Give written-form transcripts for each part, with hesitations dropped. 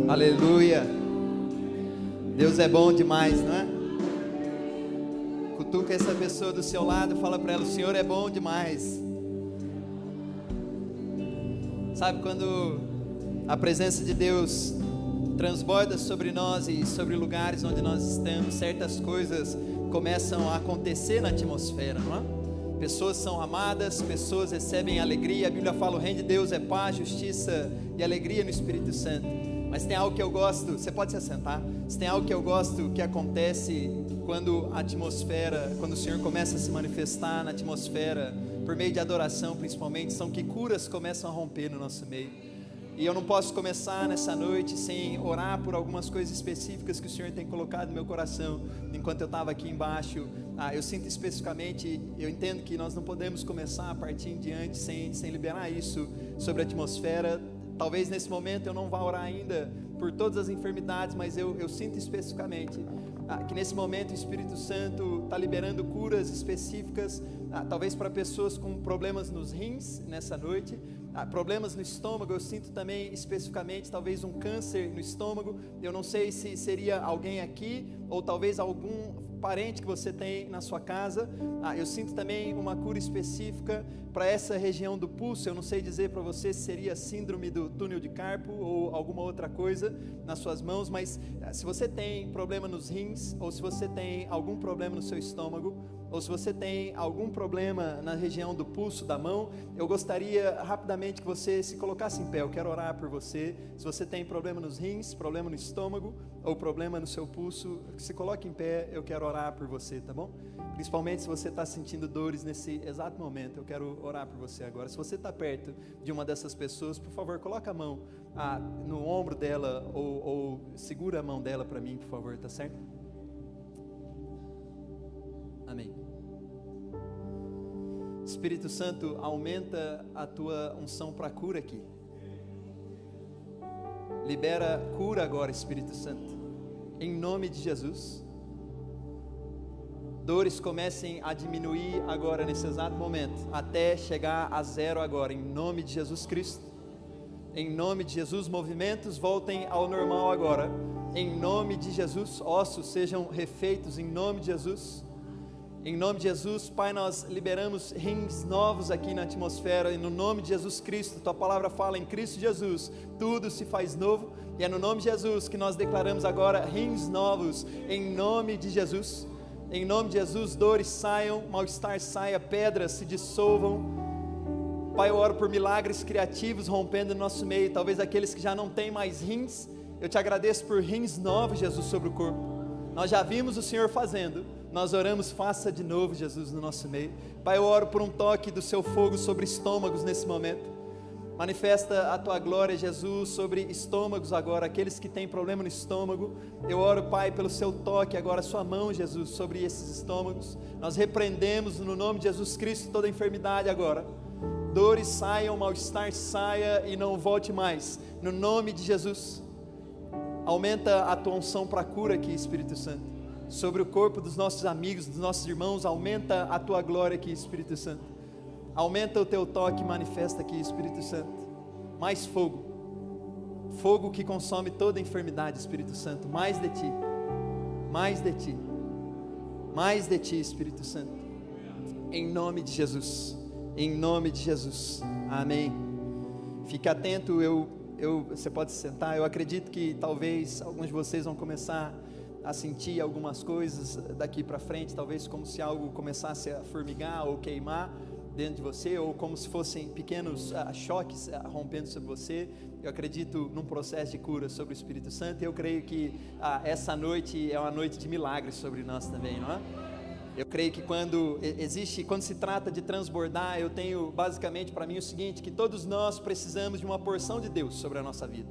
Aleluia. Deus é bom demais, não é? Cutuca essa pessoa do seu lado, fala para ela: o Senhor é bom demais. Sabe quando a presença de Deus transborda sobre nós e sobre lugares onde nós estamos, certas coisas começam a acontecer na atmosfera, não é? Pessoas são amadas, pessoas recebem alegria. A Bíblia fala: o reino de Deus é paz, justiça e alegria no Espírito Santo. Mas tem algo que eu gosto, você pode se assentar. Se tem algo que eu gosto que acontece quando a atmosfera, quando o Senhor começa a se manifestar na atmosfera, por meio de adoração principalmente, são que curas começam a romper no nosso meio. E eu não posso começar nessa noite sem orar por algumas coisas específicas que o Senhor tem colocado no meu coração. Enquanto eu estava aqui embaixo, eu sinto especificamente, eu entendo que nós não podemos começar a partir em diante sem liberar isso sobre a atmosfera. Talvez nesse momento eu não vá orar ainda por todas as enfermidades, mas eu sinto especificamente que nesse momento o Espírito Santo está liberando curas específicas, talvez para pessoas com problemas nos rins nessa noite, problemas no estômago. Eu sinto também especificamente talvez um câncer no estômago. Eu não sei se seria alguém aqui ou talvez algum parente que você tem na sua casa. Eu sinto também uma cura específica para essa região do pulso. Eu não sei dizer para você se seria síndrome do túnel de carpo ou alguma outra coisa nas suas mãos, mas se você tem problema nos rins, ou se você tem algum problema no seu estômago, ou se você tem algum problema na região do pulso da mão, eu gostaria rapidamente que você se colocasse em pé. Eu quero orar por você. Se você tem problema nos rins, problema no estômago ou problema no seu pulso, se coloque em pé. Eu quero orar por você, tá bom? Principalmente se você está sentindo dores nesse exato momento, eu quero orar por você agora. Se você está perto de uma dessas pessoas, por favor, coloca a mão no ombro dela ou segura a mão dela para mim, por favor, tá certo? Amém. Espírito Santo, aumenta a tua unção para cura aqui. Libera cura agora, Espírito Santo, em nome de Jesus. Dores comecem a diminuir agora nesse exato momento, até chegar a zero agora, em nome de Jesus Cristo. Em nome de Jesus, movimentos voltem ao normal agora, em nome de Jesus. Ossos sejam refeitos em nome de Jesus. Em nome de Jesus, Pai, nós liberamos rins novos aqui na atmosfera, e no nome de Jesus Cristo. Tua palavra fala: em Cristo Jesus tudo se faz novo, e é no nome de Jesus que nós declaramos agora rins novos, em nome de Jesus. Em nome de Jesus, dores saiam, mal-estar saia, pedras se dissolvam. Pai, eu oro por milagres criativos rompendo no nosso meio, talvez aqueles que já não têm mais rins. Eu te agradeço por rins novos, Jesus, sobre o corpo. Nós já vimos o Senhor fazendo, nós oramos: faça de novo, Jesus, no nosso meio. Pai, eu oro por um toque do seu fogo sobre estômagos nesse momento. Manifesta a tua glória, Jesus, sobre estômagos agora, aqueles que têm problema no estômago. Eu oro, Pai, pelo seu toque agora, sua mão, Jesus, sobre esses estômagos. Nós repreendemos no nome de Jesus Cristo toda enfermidade agora. Dores saiam, mal-estar saia e não volte mais, no nome de Jesus. Aumenta a tua unção para cura aqui, Espírito Santo, sobre o corpo dos nossos amigos, dos nossos irmãos. Aumenta a tua glória aqui, Espírito Santo. Aumenta o teu toque, manifesta aqui, Espírito Santo. Mais fogo, fogo que consome toda enfermidade, Espírito Santo. Mais de ti, mais de ti, mais de ti, Espírito Santo. Em nome de Jesus, em nome de Jesus, amém. Fique atento, você pode se sentar. Eu acredito que talvez alguns de vocês vão começar a sentir algumas coisas daqui para frente, talvez como se algo começasse a formigar ou queimar dentro de você, ou como se fossem pequenos choques rompendo sobre você. Eu acredito num processo de cura sobre o Espírito Santo, e eu creio que essa noite é uma noite de milagres sobre nós também, não é? Eu creio que quando se trata de transbordar, eu tenho basicamente para mim o seguinte: que todos nós precisamos de uma porção de Deus sobre a nossa vida.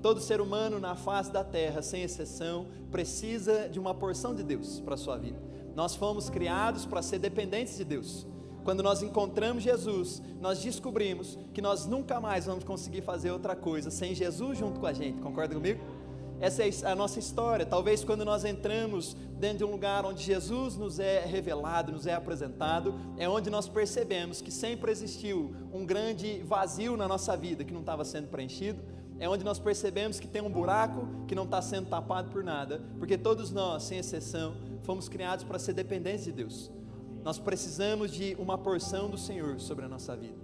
Todo ser humano na face da terra, sem exceção, precisa de uma porção de Deus para a sua vida. Nós fomos criados para ser dependentes de Deus. Quando nós encontramos Jesus, nós descobrimos que nós nunca mais vamos conseguir fazer outra coisa sem Jesus junto com a gente. Concorda comigo? Essa é a nossa história. Talvez quando nós entramos dentro de um lugar onde Jesus nos é revelado, nos é apresentado, é onde nós percebemos que sempre existiu um grande vazio na nossa vida que não estava sendo preenchido. É onde nós percebemos que tem um buraco que não está sendo tapado por nada, porque todos nós, sem exceção, fomos criados para ser dependentes de Deus. Nós precisamos de uma porção do Senhor sobre a nossa vida.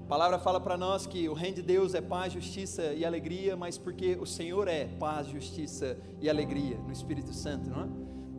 A palavra fala para nós que o reino de Deus é paz, justiça e alegria, mas porque o Senhor é paz, justiça e alegria no Espírito Santo, não é?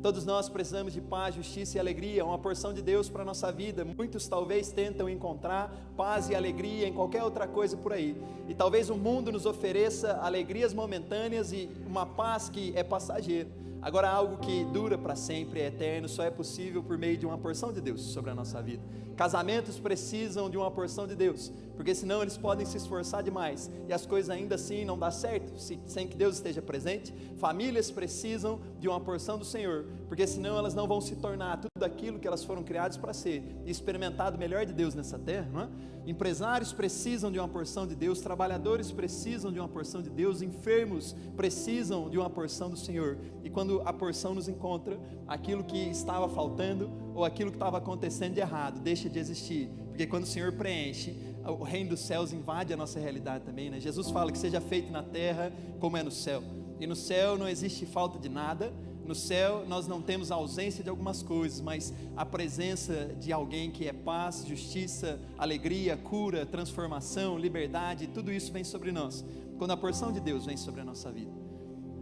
Todos nós precisamos de paz, justiça e alegria, uma porção de Deus para a nossa vida. Muitos talvez tentam encontrar paz e alegria em qualquer outra coisa por aí. E talvez o mundo nos ofereça alegrias momentâneas e uma paz que é passageira. Agora, algo que dura para sempre, é eterno, só é possível por meio de uma porção de Deus sobre a nossa vida. Casamentos precisam de uma porção de Deus, porque senão eles podem se esforçar demais e as coisas ainda assim não dão certo, sem que Deus esteja presente. Famílias precisam de uma porção do Senhor, porque senão elas não vão se tornar tudo aquilo que elas foram criadas para ser e experimentar o melhor de Deus nessa terra, não é? Empresários precisam de uma porção de Deus, trabalhadores precisam de uma porção de Deus, enfermos precisam de uma porção do Senhor. E quando a porção nos encontra, aquilo que estava faltando ou aquilo que estava acontecendo de errado deixa de existir, porque quando o Senhor preenche, o reino dos céus invade a nossa realidade também, né? Jesus fala que seja feito na terra como é no céu, e no céu não existe falta de nada. No céu nós não temos ausência de algumas coisas, mas a presença de alguém que é paz, justiça, alegria, cura, transformação, liberdade, tudo isso vem sobre nós, quando a porção de Deus vem sobre a nossa vida.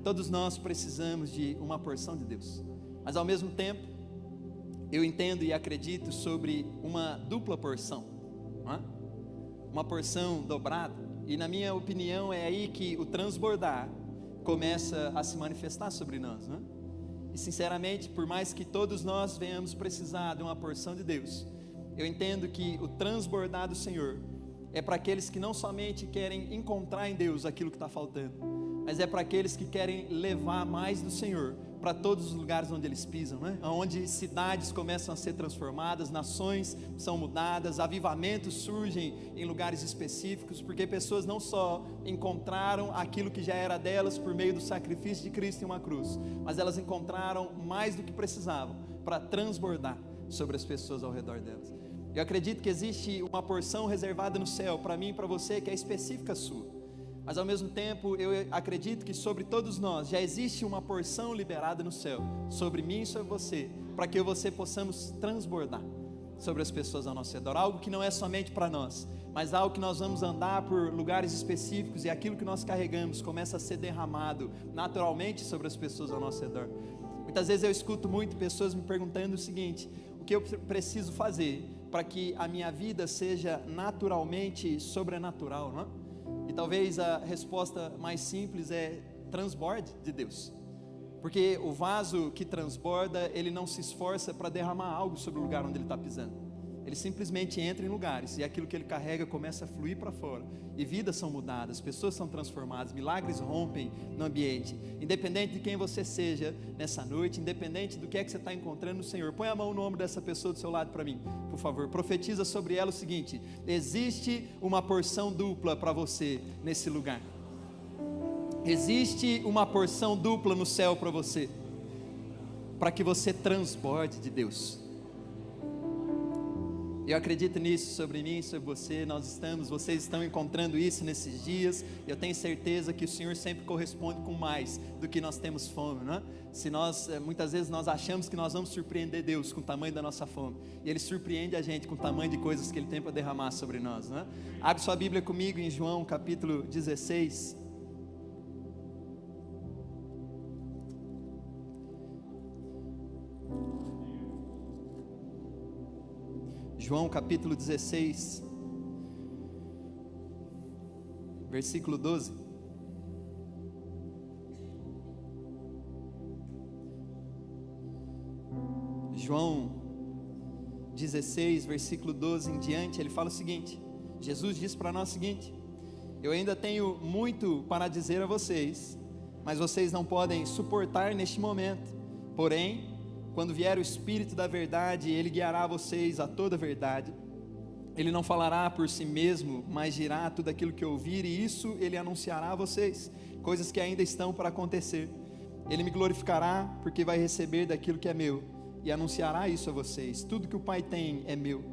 Todos nós precisamos de uma porção de Deus, mas ao mesmo tempo, eu entendo e acredito sobre uma dupla porção, não é? Uma porção dobrada, e na minha opinião é aí que o transbordar começa a se manifestar sobre nós, não é? E sinceramente, por mais que todos nós venhamos precisar de uma porção de Deus, eu entendo que o transbordar do Senhor é para aqueles que não somente querem encontrar em Deus aquilo que está faltando, mas é para aqueles que querem levar mais do Senhor para todos os lugares onde eles pisam, né? Onde cidades começam a ser transformadas, nações são mudadas, avivamentos surgem em lugares específicos, porque pessoas não só encontraram aquilo que já era delas por meio do sacrifício de Cristo em uma cruz, mas elas encontraram mais do que precisavam para transbordar sobre as pessoas ao redor delas. Eu acredito que existe uma porção reservada no céu para mim e para você que é específica sua. Mas ao mesmo tempo eu acredito que sobre todos nós já existe uma porção liberada no céu, sobre mim e sobre você, para que eu e você possamos transbordar sobre as pessoas ao nosso redor, algo que não é somente para nós, mas algo que nós vamos andar por lugares específicos e aquilo que nós carregamos começa a ser derramado naturalmente sobre as pessoas ao nosso redor. Muitas vezes eu escuto muito pessoas me perguntando o seguinte: o que eu preciso fazer para que a minha vida seja naturalmente sobrenatural, não é? E talvez a resposta mais simples é: transborde de Deus, porque o vaso que transborda, ele não se esforça para derramar algo sobre o lugar onde ele está pisando, ele simplesmente entra em lugares e aquilo que ele carrega começa a fluir para fora, e vidas são mudadas, pessoas são transformadas, milagres rompem no ambiente. Independente de quem você seja nessa noite, independente do que é que você está encontrando no Senhor, põe a mão no ombro dessa pessoa do seu lado para mim, por favor, profetiza sobre ela o seguinte: existe uma porção dupla para você nesse lugar, existe uma porção dupla no céu para você, para que você transborde de Deus. Eu acredito nisso sobre mim e sobre você. Vocês estão encontrando isso nesses dias. Eu tenho certeza que o Senhor sempre corresponde com mais do que nós temos fome, não é? Muitas vezes nós achamos que nós vamos surpreender Deus com o tamanho da nossa fome, e Ele surpreende a gente com o tamanho de coisas que Ele tem para derramar sobre nós, não é? Abre sua Bíblia comigo em João capítulo 16. João capítulo 16, versículo 12. João 16, versículo 12 em diante, ele fala o seguinte: Jesus diz para nós o seguinte: eu ainda tenho muito para dizer a vocês, mas vocês não podem suportar neste momento. Porém, quando vier o Espírito da verdade, Ele guiará vocês a toda a verdade. Ele não falará por si mesmo, mas dirá tudo aquilo que ouvir, e isso Ele anunciará a vocês, coisas que ainda estão para acontecer. Ele me glorificará, porque vai receber daquilo que é meu, e anunciará isso a vocês. Tudo que o Pai tem é meu.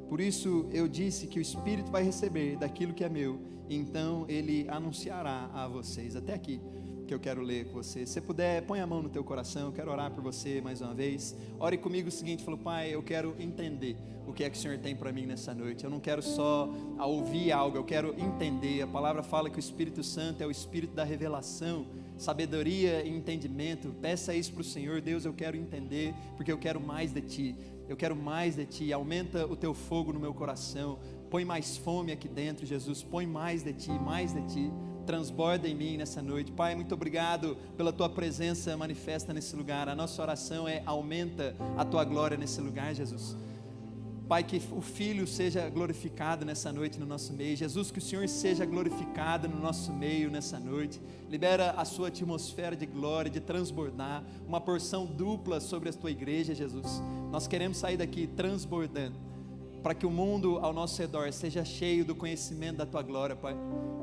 Por isso eu disse que o Espírito vai receber daquilo que é meu, então ele anunciará a vocês. Até aqui que eu quero ler com você. Se puder, põe a mão no teu coração, eu quero orar por você mais uma vez. Ore comigo o seguinte, falou: Pai, eu quero entender o que é que o Senhor tem para mim nessa noite. Eu não quero só ouvir algo, eu quero entender. A palavra fala que o Espírito Santo é o Espírito da revelação, sabedoria e entendimento. Peça isso para o Senhor. Deus, eu quero entender, porque eu quero mais de Ti. Eu quero mais de Ti. Aumenta o Teu fogo no meu coração. Põe mais fome aqui dentro, Jesus. Põe mais de Ti, mais de Ti. Transborda em mim nessa noite. Pai, muito obrigado pela Tua presença manifesta nesse lugar. A nossa oração é: aumenta a Tua glória nesse lugar, Jesus. Pai, que o Filho seja glorificado nessa noite no nosso meio. Jesus, que o Senhor seja glorificado no nosso meio nessa noite. Libera a sua atmosfera de glória, de transbordar, uma porção dupla sobre a Tua igreja, Jesus. Nós queremos sair daqui transbordando, para que o mundo ao nosso redor seja cheio do conhecimento da Tua glória, Pai.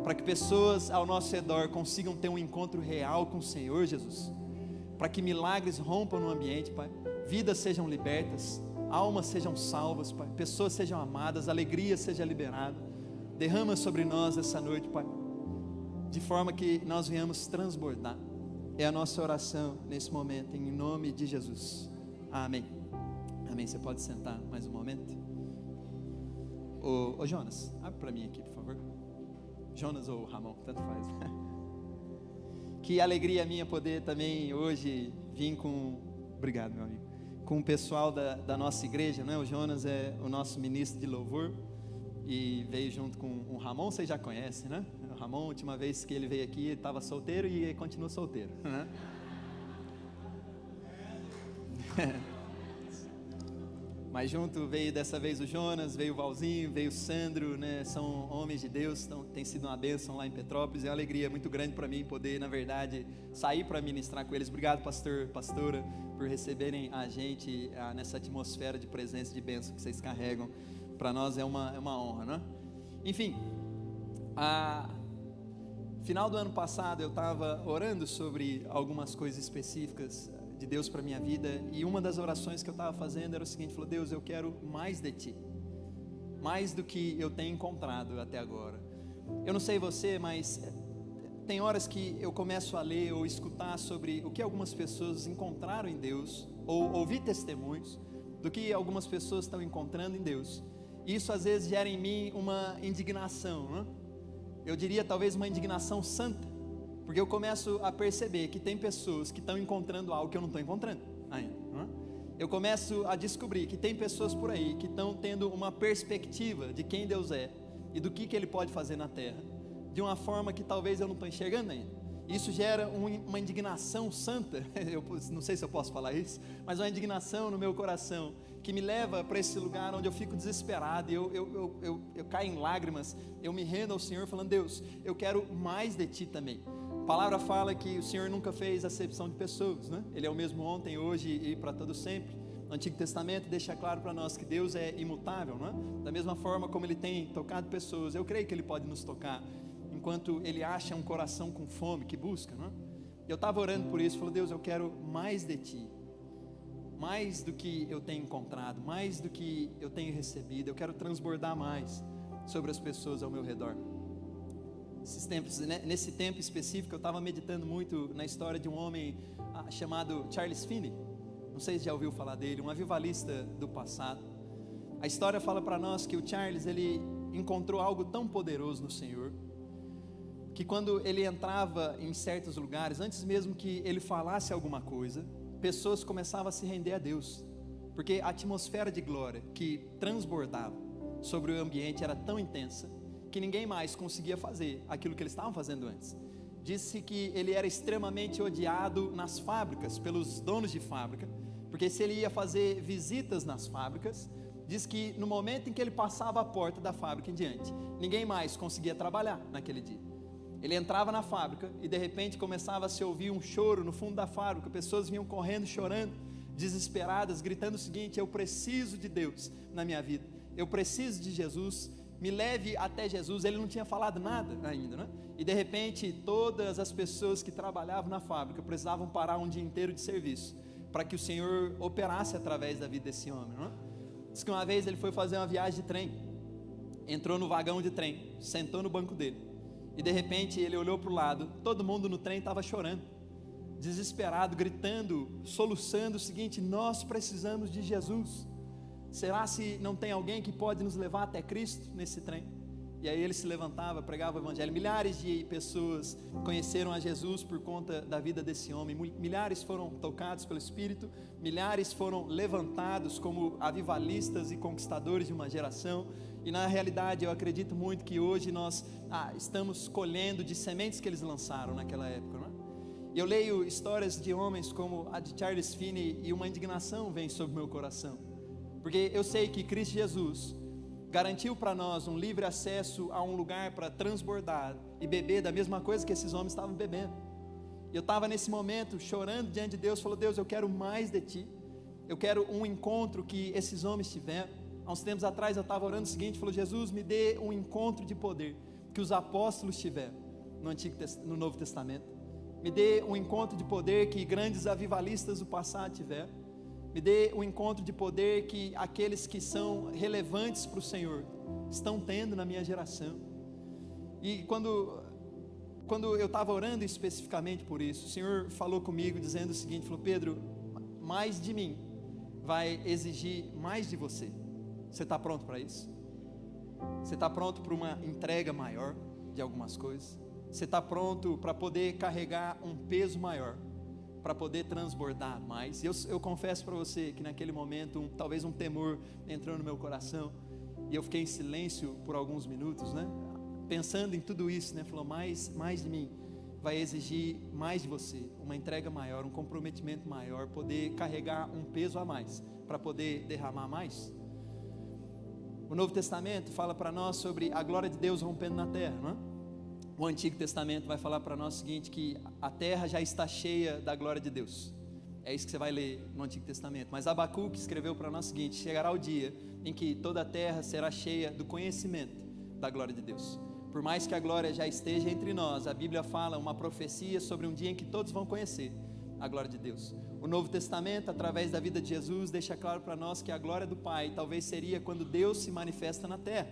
Para que pessoas ao nosso redor consigam ter um encontro real com o Senhor, Jesus. Para que milagres rompam no ambiente, Pai. Vidas sejam libertas, almas sejam salvas, Pai. Pessoas sejam amadas, alegria seja liberada. Derrama sobre nós essa noite, Pai, de forma que nós venhamos transbordar. É a nossa oração nesse momento, em nome de Jesus. Amém. Amém. Você pode sentar mais um momento? Ô Jonas, abre para mim aqui, por favor. Jonas ou Ramon, tanto faz. Que alegria minha poder também hoje vir com... Obrigado, meu amigo. Com o pessoal da nossa igreja, né? O Jonas é o nosso ministro de louvor e veio junto com o Ramon, vocês já conhecem, né? O Ramon, a última vez que ele veio aqui, ele estava solteiro e ele continua solteiro, né? Mas junto veio dessa vez o Jonas, veio o Valzinho, veio o Sandro, né? São homens de Deus, tem sido uma bênção lá em Petrópolis. É uma alegria muito grande para mim poder, na verdade, sair para ministrar com eles. Obrigado, pastor, pastora, por receberem a gente nessa atmosfera de presença, de bênção que vocês carregam. Para nós é uma honra, né? Enfim, final do ano passado eu estava orando sobre algumas coisas específicas de Deus para minha vida, e uma das orações que eu estava fazendo era o seguinte: falou: Deus, eu quero mais de Ti, mais do que eu tenho encontrado até agora. Eu não sei você, mas tem horas que eu começo a ler ou escutar sobre o que algumas pessoas encontraram em Deus, ou ouvir testemunhos do que algumas pessoas estão encontrando em Deus, e isso às vezes gera em mim uma indignação, né? Eu diria talvez uma indignação santa, porque eu começo a perceber que tem pessoas que estão encontrando algo que eu não estou encontrando ainda, né? Eu começo a descobrir que tem pessoas por aí que estão tendo uma perspectiva de quem Deus é e do que Ele pode fazer na terra, de uma forma que talvez eu não estou enxergando ainda. Isso gera uma indignação santa, eu não sei se eu posso falar isso, mas uma indignação no meu coração, que me leva para esse lugar onde eu fico desesperado, e eu caio em lágrimas, eu me rendo ao Senhor falando: Deus, eu quero mais de Ti também. A palavra fala que o Senhor nunca fez acepção de pessoas, né? Ele é o mesmo ontem, hoje e para todo sempre. O Antigo Testamento deixa claro para nós que Deus é imutável, não é? Da mesma forma como Ele tem tocado pessoas, eu creio que Ele pode nos tocar, enquanto Ele acha um coração com fome, que busca, não é? Eu estava orando por isso, falei: Deus, eu quero mais de Ti, mais do que eu tenho encontrado, mais do que eu tenho recebido. Eu quero transbordar mais sobre as pessoas ao meu redor. Esses tempos, nesse tempo específico, eu estava meditando muito na história de um homem chamado Charles Finney. Não sei se já ouviu falar dele, um avivalista do passado. A história fala para nós que o Charles, ele encontrou algo tão poderoso no Senhor, que quando ele entrava em certos lugares, antes mesmo que ele falasse alguma coisa, pessoas começavam a se render a Deus, porque a atmosfera de glória que transbordava sobre o ambiente era tão intensa, que ninguém mais conseguia fazer aquilo que eles estavam fazendo antes. Disse que ele era extremamente odiado nas fábricas, pelos donos de fábrica, porque se ele ia fazer visitas nas fábricas, diz que no momento em que ele passava a porta da fábrica em diante, ninguém mais conseguia trabalhar naquele dia. Ele entrava na fábrica e de repente começava a se ouvir um choro no fundo da fábrica, pessoas vinham correndo, chorando, desesperadas, gritando o seguinte: eu preciso de Deus na minha vida, eu preciso de Jesus, me leve até Jesus. Ele não tinha falado nada ainda, né? E de repente todas as pessoas que trabalhavam na fábrica precisavam parar um dia inteiro de serviço, para que o Senhor operasse através da vida desse homem, não é? Diz que uma vez ele foi fazer uma viagem de trem, entrou no vagão de trem, sentou no banco dele, e de repente ele olhou para o lado, todo mundo no trem estava chorando, desesperado, gritando, soluçando o seguinte: nós precisamos de Jesus. Será se não tem alguém que pode nos levar até Cristo nesse trem? E aí ele se levantava, pregava o evangelho. Milhares de pessoas conheceram a Jesus por conta da vida desse homem. Milhares foram tocados pelo Espírito, milhares foram levantados como avivalistas e conquistadores de uma geração. E na realidade eu acredito muito que hoje nós estamos colhendo de sementes que eles lançaram naquela época, não é? E eu leio histórias de homens como a de Charles Finney e uma indignação vem sobre o meu coração, porque eu sei que Cristo Jesus garantiu para nós um livre acesso a um lugar para transbordar e beber da mesma coisa que esses homens estavam bebendo. E eu estava nesse momento chorando diante de Deus, falou: Deus, eu quero mais de Ti, eu quero um encontro que esses homens tiveram. Há uns tempos atrás eu estava orando o seguinte, falou: Jesus, me dê um encontro de poder que os apóstolos tiveram no Novo Testamento, me dê um encontro de poder que grandes avivalistas do passado tiveram, me dê um encontro de poder que aqueles que são relevantes para o Senhor estão tendo na minha geração. E quando eu estava orando especificamente por isso, o Senhor falou comigo dizendo o seguinte, falou: Pedro, mais de mim vai exigir mais de você. Você está pronto para isso? Você está pronto para uma entrega maior de algumas coisas? Você está pronto para poder carregar um peso maior, para poder transbordar mais? Eu confesso para você que naquele momento talvez um temor entrou no meu coração, e eu fiquei em silêncio por alguns minutos, né? Pensando em tudo isso, né? Falou: mais de mim vai exigir mais de você, uma entrega maior, um comprometimento maior, poder carregar um peso a mais, para poder derramar mais. O Novo Testamento fala para nós sobre a glória de Deus rompendo na terra, não é? O Antigo Testamento vai falar para nós o seguinte, que a terra já está cheia da glória de Deus. É isso que você vai ler no Antigo Testamento. Mas Abacuque escreveu para nós o seguinte: chegará o dia em que toda a terra será cheia do conhecimento da glória de Deus. Por mais que a glória já esteja entre nós, a Bíblia fala uma profecia sobre um dia em que todos vão conhecer a glória de Deus. O Novo Testamento, através da vida de Jesus, deixa claro para nós que a glória do Pai talvez seria quando Deus se manifesta na terra.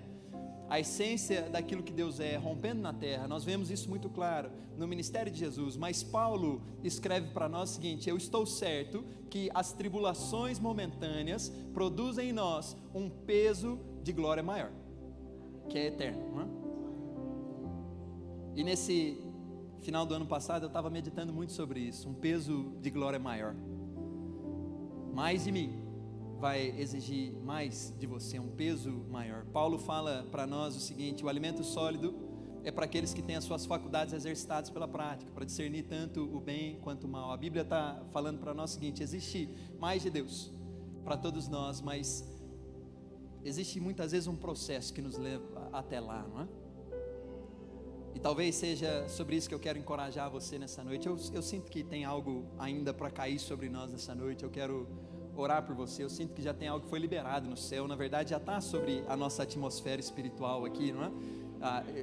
A essência daquilo que Deus é, rompendo na terra. Nós vemos isso muito claro no ministério de Jesus. Mas Paulo escreve para nós o seguinte: eu estou certo que as tribulações momentâneas produzem em nós um peso de glória maior, que é eterno, não é? E nesse final do ano passado eu estava meditando muito sobre isso, um peso de glória maior. Mais de mim vai exigir mais de você, um peso maior. Paulo fala para nós o seguinte: o alimento sólido é para aqueles que têm as suas faculdades exercitadas pela prática, para discernir tanto o bem quanto o mal. A Bíblia está falando para nós o seguinte: existe mais de Deus para todos nós, mas existe muitas vezes um processo que nos leva até lá, não é? E talvez seja sobre isso que eu quero encorajar você nessa noite. Eu sinto que tem algo ainda para cair sobre nós nessa noite. Eu quero orar por você. Eu sinto que já tem algo que foi liberado no céu. Na verdade já está sobre a nossa atmosfera espiritual aqui, não é?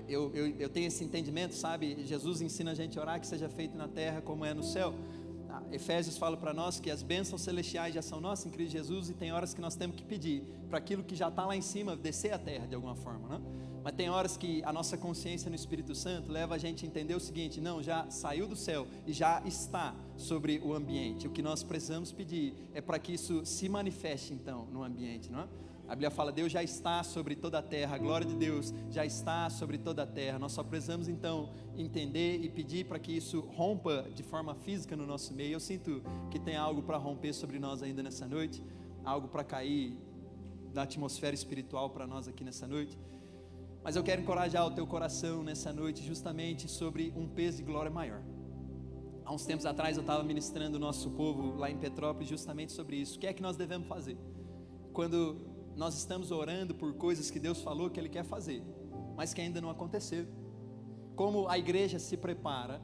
Eu tenho esse entendimento, sabe? Jesus ensina a gente a orar que seja feito na terra como é no céu. Efésios fala para nós que as bênçãos celestiais já são nossas em Cristo Jesus, e tem horas que nós temos que pedir para aquilo que já está lá em cima descer à terra de alguma forma, né? Mas tem horas que a nossa consciência no Espírito Santo leva a gente a entender o seguinte: não, já saiu do céu e já está sobre o ambiente. O que nós precisamos pedir é para que isso se manifeste então no ambiente, não é? A Bíblia fala: Deus já está sobre toda a terra, a glória de Deus já está sobre toda a terra. Nós só precisamos então entender e pedir para que isso rompa de forma física no nosso meio. Eu sinto que tem algo para romper sobre nós ainda nessa noite, algo para cair da atmosfera espiritual para nós aqui nessa noite. Mas eu quero encorajar o teu coração nessa noite justamente sobre um peso de glória maior. Há uns tempos atrás eu estava ministrando o nosso povo lá em Petrópolis justamente sobre isso. O que é que nós devemos fazer quando nós estamos orando por coisas que Deus falou que Ele quer fazer, mas que ainda não aconteceu? Como a igreja se prepara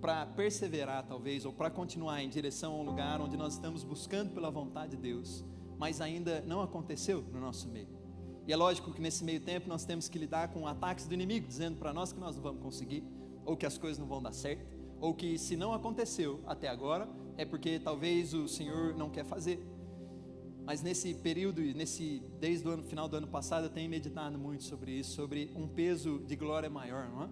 para perseverar talvez, ou para continuar em direção a um lugar onde nós estamos buscando pela vontade de Deus, mas ainda não aconteceu no nosso meio? E é lógico que nesse meio tempo nós temos que lidar com ataques do inimigo, dizendo para nós que nós não vamos conseguir, ou que as coisas não vão dar certo, ou que se não aconteceu até agora, é porque talvez o Senhor não quer fazer. Mas nesse período, desde o final do ano passado, eu tenho meditado muito sobre isso, sobre um peso de glória maior, não é?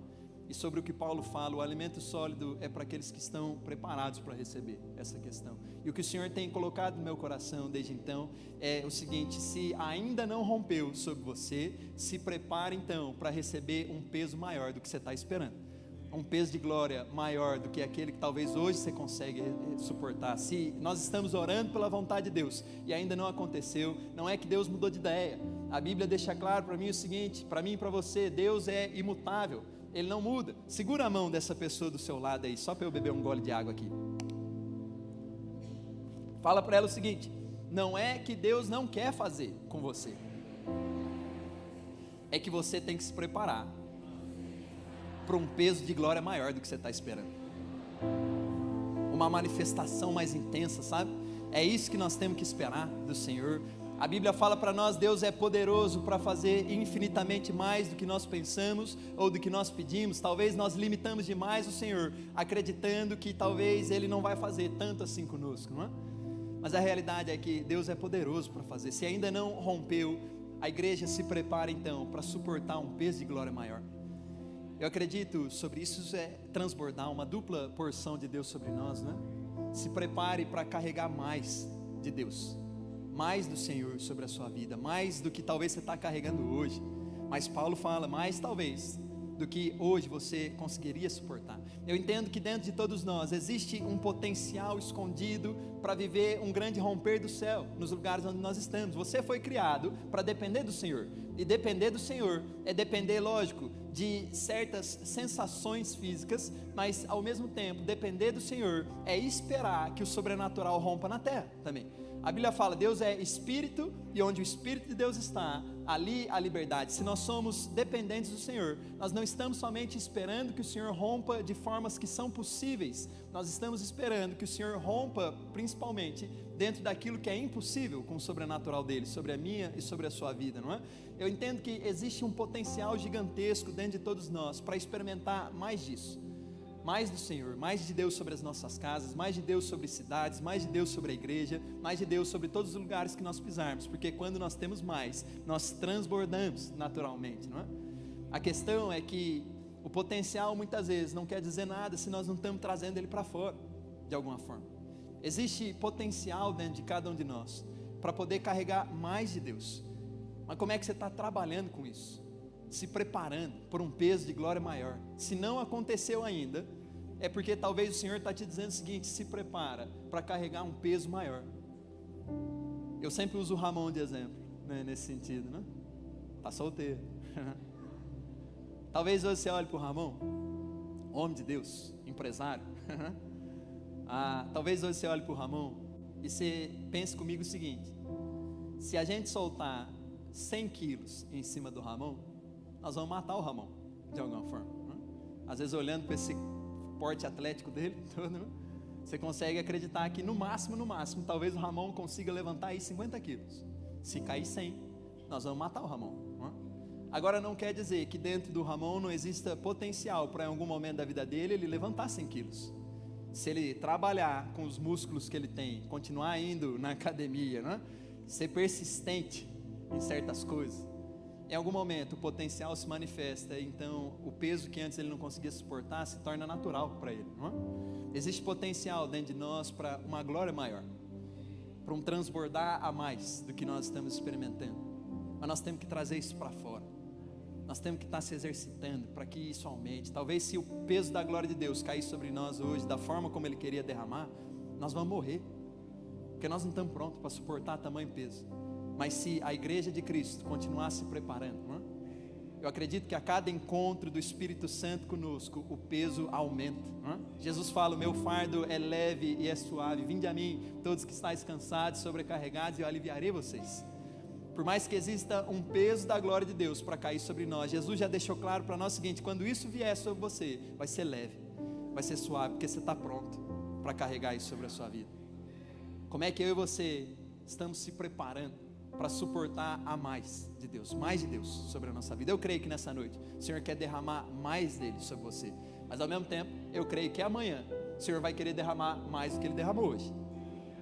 E sobre o que Paulo fala, o alimento sólido é para aqueles que estão preparados para receber essa questão. E o que o Senhor tem colocado no meu coração desde então é o seguinte: se ainda não rompeu sobre você, se prepare então para receber um peso maior do que você está esperando. Um peso de glória maior do que aquele que talvez hoje você consegue suportar. Se nós estamos orando pela vontade de Deus e ainda não aconteceu, não é que Deus mudou de ideia. A Bíblia deixa claro para mim o seguinte, para mim e para você: Deus é imutável, Ele não muda. Segura a mão dessa pessoa do seu lado aí, só para eu beber um gole de água aqui. Fala para ela o seguinte: não é que Deus não quer fazer com você, é que você tem que se preparar para um peso de glória maior do que você está esperando, uma manifestação mais intensa, sabe? É isso que nós temos que esperar do Senhor. A Bíblia fala para nós: Deus é poderoso para fazer infinitamente mais do que nós pensamos ou do que nós pedimos. Talvez nós limitamos demais o Senhor, acreditando que talvez Ele não vai fazer tanto assim conosco, não é? Mas a realidade é que Deus é poderoso para fazer. Se ainda não rompeu, a igreja se prepara então para suportar um peso de glória maior. Eu acredito sobre isso, isso é transbordar uma dupla porção de Deus sobre nós, né? Se prepare para carregar mais de Deus, mais do Senhor sobre a sua vida, mais do que talvez você está carregando hoje. Mas Paulo fala, mais talvez do que hoje você conseguiria suportar. Eu entendo que dentro de todos nós existe um potencial escondido para viver um grande romper do céu, nos lugares onde nós estamos. Você foi criado para depender do Senhor, e depender do Senhor é depender, lógico, de certas sensações físicas, mas ao mesmo tempo, depender do Senhor é esperar que o sobrenatural rompa na terra também. A Bíblia fala, Deus é Espírito, e onde o Espírito de Deus está, ali há liberdade. Se nós somos dependentes do Senhor, nós não estamos somente esperando que o Senhor rompa de formas que são possíveis, nós estamos esperando que o Senhor rompa principalmente dentro daquilo que é impossível com o sobrenatural dele, sobre a minha e sobre a sua vida, não é? Eu entendo que existe um potencial gigantesco dentro de todos nós para experimentar mais disso, mais do Senhor, mais de Deus sobre as nossas casas, mais de Deus sobre cidades, mais de Deus sobre a igreja, mais de Deus sobre todos os lugares que nós pisarmos, porque quando nós temos mais, nós transbordamos naturalmente, não é? A questão é que o potencial muitas vezes não quer dizer nada se nós não estamos trazendo ele para fora, de alguma forma. Existe potencial dentro de cada um de nós para poder carregar mais de Deus, mas como é que você está trabalhando com isso? Se preparando por um peso de glória maior. Se não aconteceu ainda, é porque talvez o Senhor está te dizendo o seguinte: se prepara para carregar um peso maior. Eu sempre uso o Ramon de exemplo, né, nesse sentido, né? Está solteiro. Talvez você olhe para o Ramon, homem de Deus, empresário. Talvez você olhe para o Ramon e você pense comigo o seguinte: se a gente soltar 100 quilos em cima do Ramon, nós vamos matar o Ramon, de alguma forma, né? Às vezes olhando para esse porte atlético dele todo, né? Você consegue acreditar que no máximo, talvez o Ramon consiga levantar aí 50 quilos. Se cair 100, nós vamos matar o Ramon, né? Agora não quer dizer que dentro do Ramon não exista potencial para em algum momento da vida dele ele levantar 100 quilos. Se ele trabalhar com os músculos que ele tem, continuar indo na academia, né? Ser persistente em certas coisas, em algum momento o potencial se manifesta, então o peso que antes ele não conseguia suportar se torna natural para ele, não é? Existe potencial dentro de nós para uma glória maior, para um transbordar a mais do que nós estamos experimentando, mas nós temos que trazer isso para fora, nós temos que estar se exercitando para que isso aumente. Talvez se o peso da glória de Deus cair sobre nós hoje, da forma como Ele queria derramar, nós vamos morrer, porque nós não estamos prontos para suportar tamanho peso. Mas se a igreja de Cristo continuar se preparando, não é? Eu acredito que a cada encontro do Espírito Santo conosco, o peso aumenta, não é? Jesus fala, o meu fardo é leve e é suave, vinde a mim todos que estáis cansados, sobrecarregados, e eu aliviarei vocês. Por mais que exista um peso da glória de Deus para cair sobre nós, Jesus já deixou claro para nós o seguinte: quando isso vier sobre você, vai ser leve, vai ser suave, porque você está pronto para carregar isso sobre a sua vida. Como é que eu e você estamos se preparando para suportar a mais de Deus sobre a nossa vida? Eu creio que nessa noite o Senhor quer derramar mais dele sobre você, mas ao mesmo tempo eu creio que amanhã o Senhor vai querer derramar mais do que Ele derramou hoje.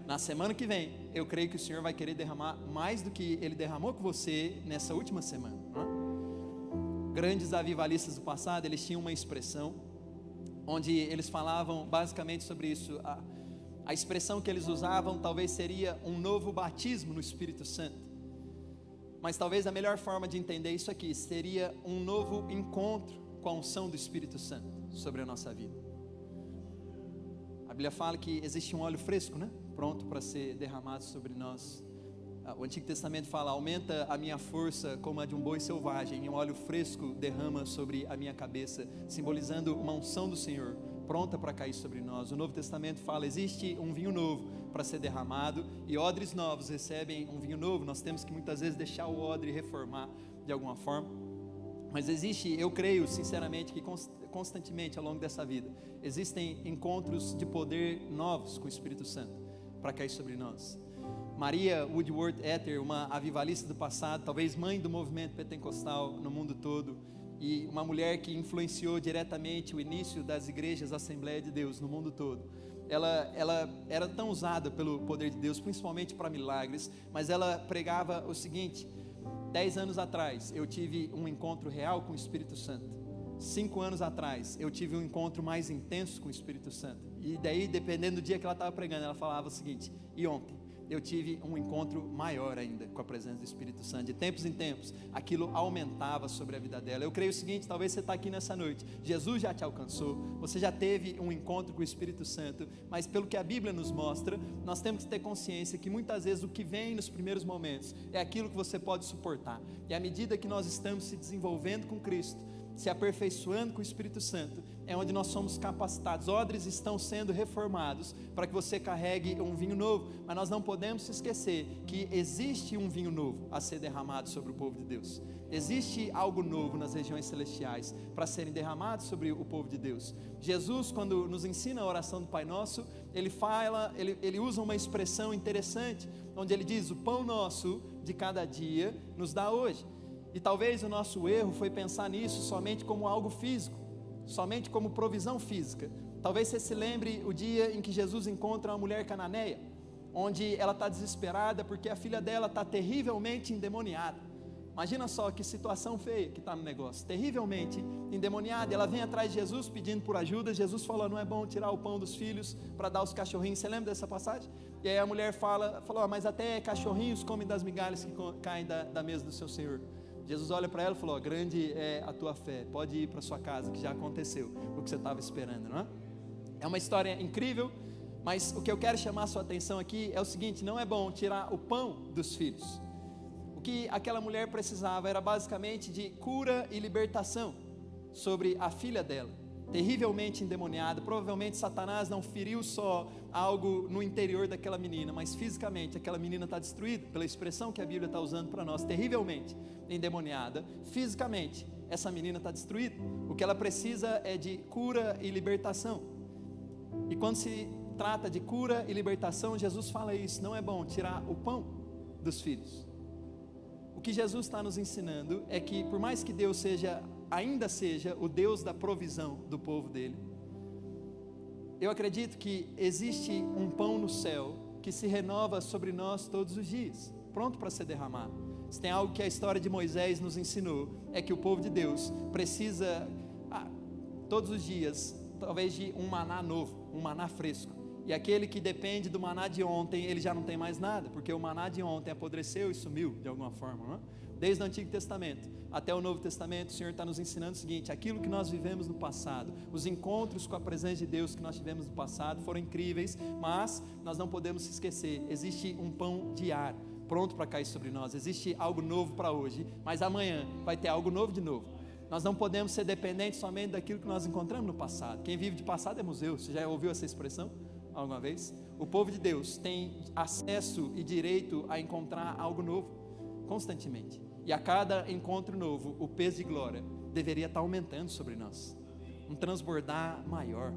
Na semana que vem, eu creio que o Senhor vai querer derramar mais do que Ele derramou com você nessa última semana. Grandes avivalistas do passado, eles tinham uma expressão, onde eles falavam basicamente sobre isso. A expressão que eles usavam talvez seria um novo batismo no Espírito Santo. Mas talvez a melhor forma de entender isso aqui seria um novo encontro com a unção do Espírito Santo sobre a nossa vida. A Bíblia fala que existe um óleo fresco, né? Pronto para ser derramado sobre nós. O Antigo Testamento fala: aumenta a minha força como a de um boi selvagem, e um óleo fresco derrama sobre a minha cabeça, simbolizando uma unção do Senhor, pronta para cair sobre nós. O Novo Testamento fala: existe um vinho novo para ser derramado, e odres novos recebem um vinho novo. Nós temos que muitas vezes deixar o odre reformar de alguma forma, mas existe, eu creio sinceramente que constantemente ao longo dessa vida, existem encontros de poder novos com o Espírito Santo para cair sobre nós. Maria Woodworth Etter, uma avivalista do passado, talvez mãe do movimento pentecostal no mundo todo, e uma mulher que influenciou diretamente o início das igrejas Assembleia de Deus no mundo todo. Ela era tão usada pelo poder de Deus, principalmente para milagres, mas ela pregava o seguinte: 10 anos atrás eu tive um encontro real com o Espírito Santo. 5 anos atrás eu tive um encontro mais intenso com o Espírito Santo. E daí, dependendo do dia que ela estava pregando, ela falava o seguinte: e ontem eu tive um encontro maior ainda com a presença do Espírito Santo. De tempos em tempos, aquilo aumentava sobre a vida dela. Eu creio o seguinte: talvez você está aqui nessa noite, Jesus já te alcançou, você já teve um encontro com o Espírito Santo, mas pelo que a Bíblia nos mostra, nós temos que ter consciência que muitas vezes o que vem nos primeiros momentos é aquilo que você pode suportar, e à medida que nós estamos se desenvolvendo com Cristo, se aperfeiçoando com o Espírito Santo, é onde nós somos capacitados. Odres estão sendo reformados para que você carregue um vinho novo, mas nós não podemos se esquecer que existe um vinho novo a ser derramado sobre o povo de Deus. Existe algo novo nas regiões celestiais para serem derramados sobre o povo de Deus. Jesus, quando nos ensina a oração do Pai Nosso, ele usa uma expressão interessante, onde ele diz: o pão nosso de cada dia nos dá hoje. E talvez o nosso erro foi pensar nisso somente como algo físico, somente como provisão física. Talvez você se lembre o dia em que Jesus encontra uma mulher cananeia, onde ela está desesperada porque a filha dela está terrivelmente endemoniada. Imagina só que situação feia que está no negócio, terrivelmente endemoniada. Ela vem atrás de Jesus pedindo por ajuda. Jesus falou: não é bom tirar o pão dos filhos para dar aos cachorrinhos. Você lembra dessa passagem? E aí a mulher falou: mas até cachorrinhos comem das migalhas que caem da mesa do seu Senhor. Jesus olha para ela e falou: grande é a tua fé, pode ir para sua casa, que já aconteceu o que você estava esperando, não é? É uma história incrível, mas o que eu quero chamar a sua atenção aqui é o seguinte: não é bom tirar o pão dos filhos. O que aquela mulher precisava era basicamente de cura e libertação sobre a filha dela, terrivelmente endemoniada. Provavelmente Satanás não feriu só algo no interior daquela menina, mas fisicamente aquela menina está destruída, pela expressão que a Bíblia está usando para nós, terrivelmente endemoniada. Fisicamente essa menina está destruída. O que ela precisa é de cura e libertação. E quando se trata de cura e libertação, Jesus fala isso: não é bom tirar o pão dos filhos. O que Jesus está nos ensinando é que, por mais que Deus ainda seja o Deus da provisão do povo dele, eu acredito que existe um pão no céu que se renova sobre nós todos os dias, pronto para ser derramado. Se tem algo que a história de Moisés nos ensinou, é que o povo de Deus precisa todos os dias, talvez, de um maná novo, um maná fresco. E aquele que depende do maná de ontem, ele já não tem mais nada, porque o maná de ontem apodreceu e sumiu de alguma forma, não é? Desde o Antigo Testamento até o Novo Testamento, o Senhor está nos ensinando o seguinte: aquilo que nós vivemos no passado, os encontros com a presença de Deus que nós tivemos no passado foram incríveis, mas nós não podemos se esquecer: existe um pão diário pronto para cair sobre nós, existe algo novo para hoje, mas amanhã vai ter algo novo de novo. Nós não podemos ser dependentes somente daquilo que nós encontramos no passado. Quem vive de passado é museu. Você já ouviu essa expressão alguma vez? O povo de Deus tem acesso e direito a encontrar algo novo constantemente, e a cada encontro novo o peso de glória deveria estar aumentando sobre nós, um transbordar maior.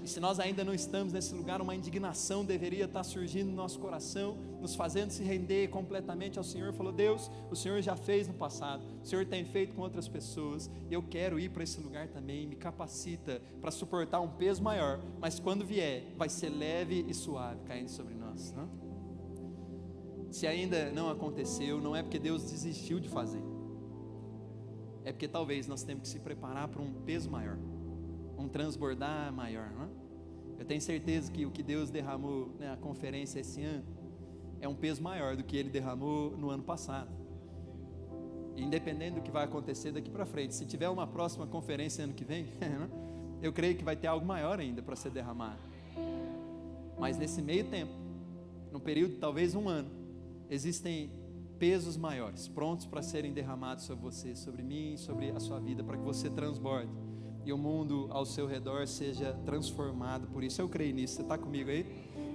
E se nós ainda não estamos nesse lugar, uma indignação deveria estar surgindo no nosso coração, nos fazendo se render completamente ao Senhor. Falou: Deus, o Senhor já fez no passado, o Senhor tem feito com outras pessoas, eu quero ir para esse lugar também. Me capacita para suportar um peso maior, mas quando vier, vai ser leve e suave caindo sobre nós, não? Se ainda não aconteceu, não é porque Deus desistiu de fazer, é porque talvez nós temos que se preparar para um peso maior, um transbordar maior, não é? Eu tenho certeza que o que Deus derramou na conferência esse ano é um peso maior do que Ele derramou no ano passado. Independente do que vai acontecer daqui para frente, se tiver uma próxima conferência ano que vem, eu creio que vai ter algo maior ainda para ser derramado. Mas nesse meio tempo, num período de talvez um ano, existem pesos maiores prontos para serem derramados sobre você, sobre mim, sobre a sua vida, para que você transborde e o mundo ao seu redor seja transformado por isso. Eu creio nisso. Você está comigo aí?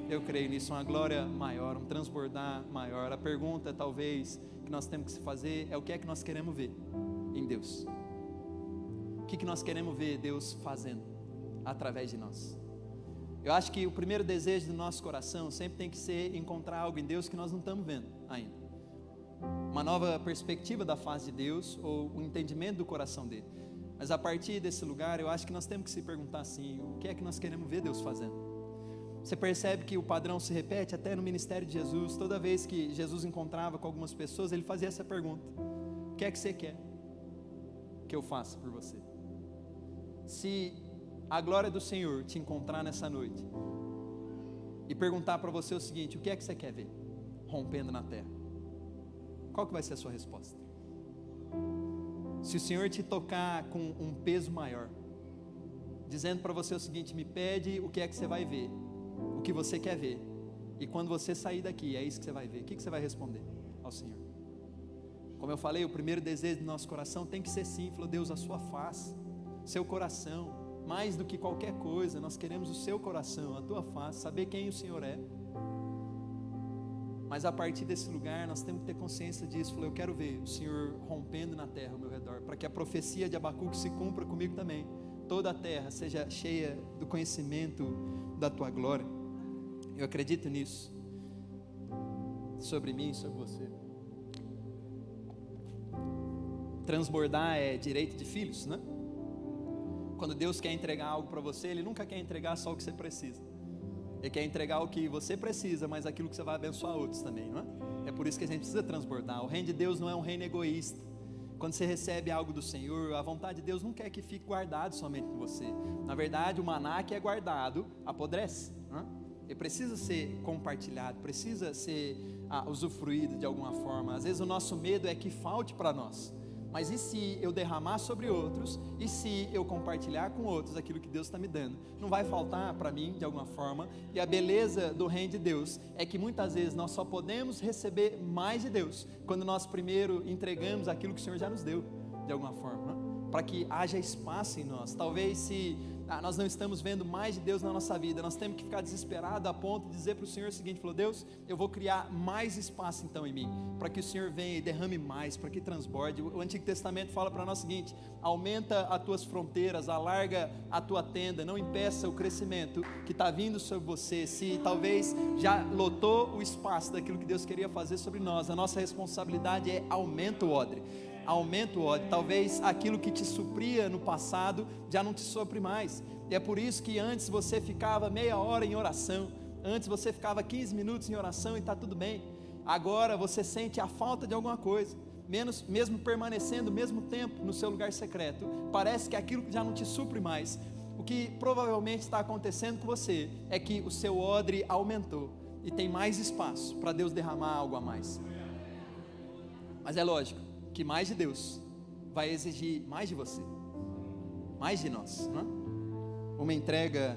Eu creio nisso. Uma glória maior, um transbordar maior. A pergunta talvez que nós temos que se fazer é: o que é que nós queremos ver em Deus? O que nós queremos ver Deus fazendo através de nós? Eu acho que o primeiro desejo do nosso coração sempre tem que ser encontrar algo em Deus que nós não estamos vendo ainda, uma nova perspectiva da face de Deus, ou um entendimento do coração dele. Mas a partir desse lugar, eu acho que nós temos que se perguntar assim: o que é que nós queremos ver Deus fazendo? Você percebe que o padrão se repete até no ministério de Jesus. Toda vez que Jesus encontrava com algumas pessoas, ele fazia essa pergunta: o que é que você quer que eu faça por você? Se a glória do Senhor te encontrar nessa noite e perguntar para você o seguinte: o que é que você quer ver rompendo na terra? Qual que vai ser a sua resposta? Se o Senhor te tocar com um peso maior, dizendo para você o seguinte: me pede o que é que você vai ver, o que você quer ver, e quando você sair daqui, é isso que você vai ver, o que você vai responder ao Senhor? Como eu falei, o primeiro desejo do nosso coração tem que ser sim: falou, Deus, a sua face, seu coração, mais do que qualquer coisa, nós queremos o seu coração, a tua face, saber quem o Senhor é. Mas a partir desse lugar, nós temos que ter consciência disso. Falei: eu quero ver o Senhor rompendo na terra ao meu redor, para que a profecia de Abacuque se cumpra comigo também. Toda a terra seja cheia do conhecimento da tua glória. Eu acredito nisso, sobre mim e sobre você. Transbordar é direito de filhos, né? Quando Deus quer entregar algo para você, Ele nunca quer entregar só o que você precisa. Ele quer entregar o que você precisa, mas aquilo que você vai abençoar outros também, não é? É por isso que a gente precisa transbordar. O reino de Deus não é um reino egoísta. Quando você recebe algo do Senhor, a vontade de Deus não quer que fique guardado somente com você. Na verdade, o maná que é guardado apodrece, não é? Ele precisa ser compartilhado, precisa ser usufruído de alguma forma. Às vezes o nosso medo é que falte para nós. Mas e se eu derramar sobre outros? E se eu compartilhar com outros aquilo que Deus está me dando? Não vai faltar para mim de alguma forma. E a beleza do reino de Deus é que muitas vezes nós só podemos receber mais de Deus quando nós primeiro entregamos aquilo que o Senhor já nos deu, de alguma forma, né? Para que haja espaço em nós. Talvez se nós não estamos vendo mais de Deus na nossa vida, nós temos que ficar desesperados a ponto de dizer para o Senhor o seguinte: falou, Deus, eu vou criar mais espaço então em mim, para que o Senhor venha e derrame mais, para que transborde. O Antigo Testamento fala para nós o seguinte: aumenta as tuas fronteiras, alarga a tua tenda, não impeça o crescimento que está vindo sobre você. Se talvez já lotou o espaço daquilo que Deus queria fazer sobre nós, a nossa responsabilidade é aumenta o odre. Aumenta o ódio. Talvez aquilo que te supria no passado já não te supre mais. E é por isso que antes você ficava meia hora em oração, antes você ficava 15 minutos em oração e está tudo bem. Agora você sente a falta de alguma coisa, mesmo permanecendo o mesmo tempo no seu lugar secreto, parece que aquilo já não te supre mais. O que provavelmente está acontecendo com você é que o seu odre aumentou e tem mais espaço para Deus derramar algo a mais. Mas é lógico que mais de Deus vai exigir mais de você, mais de nós, não é? Uma entrega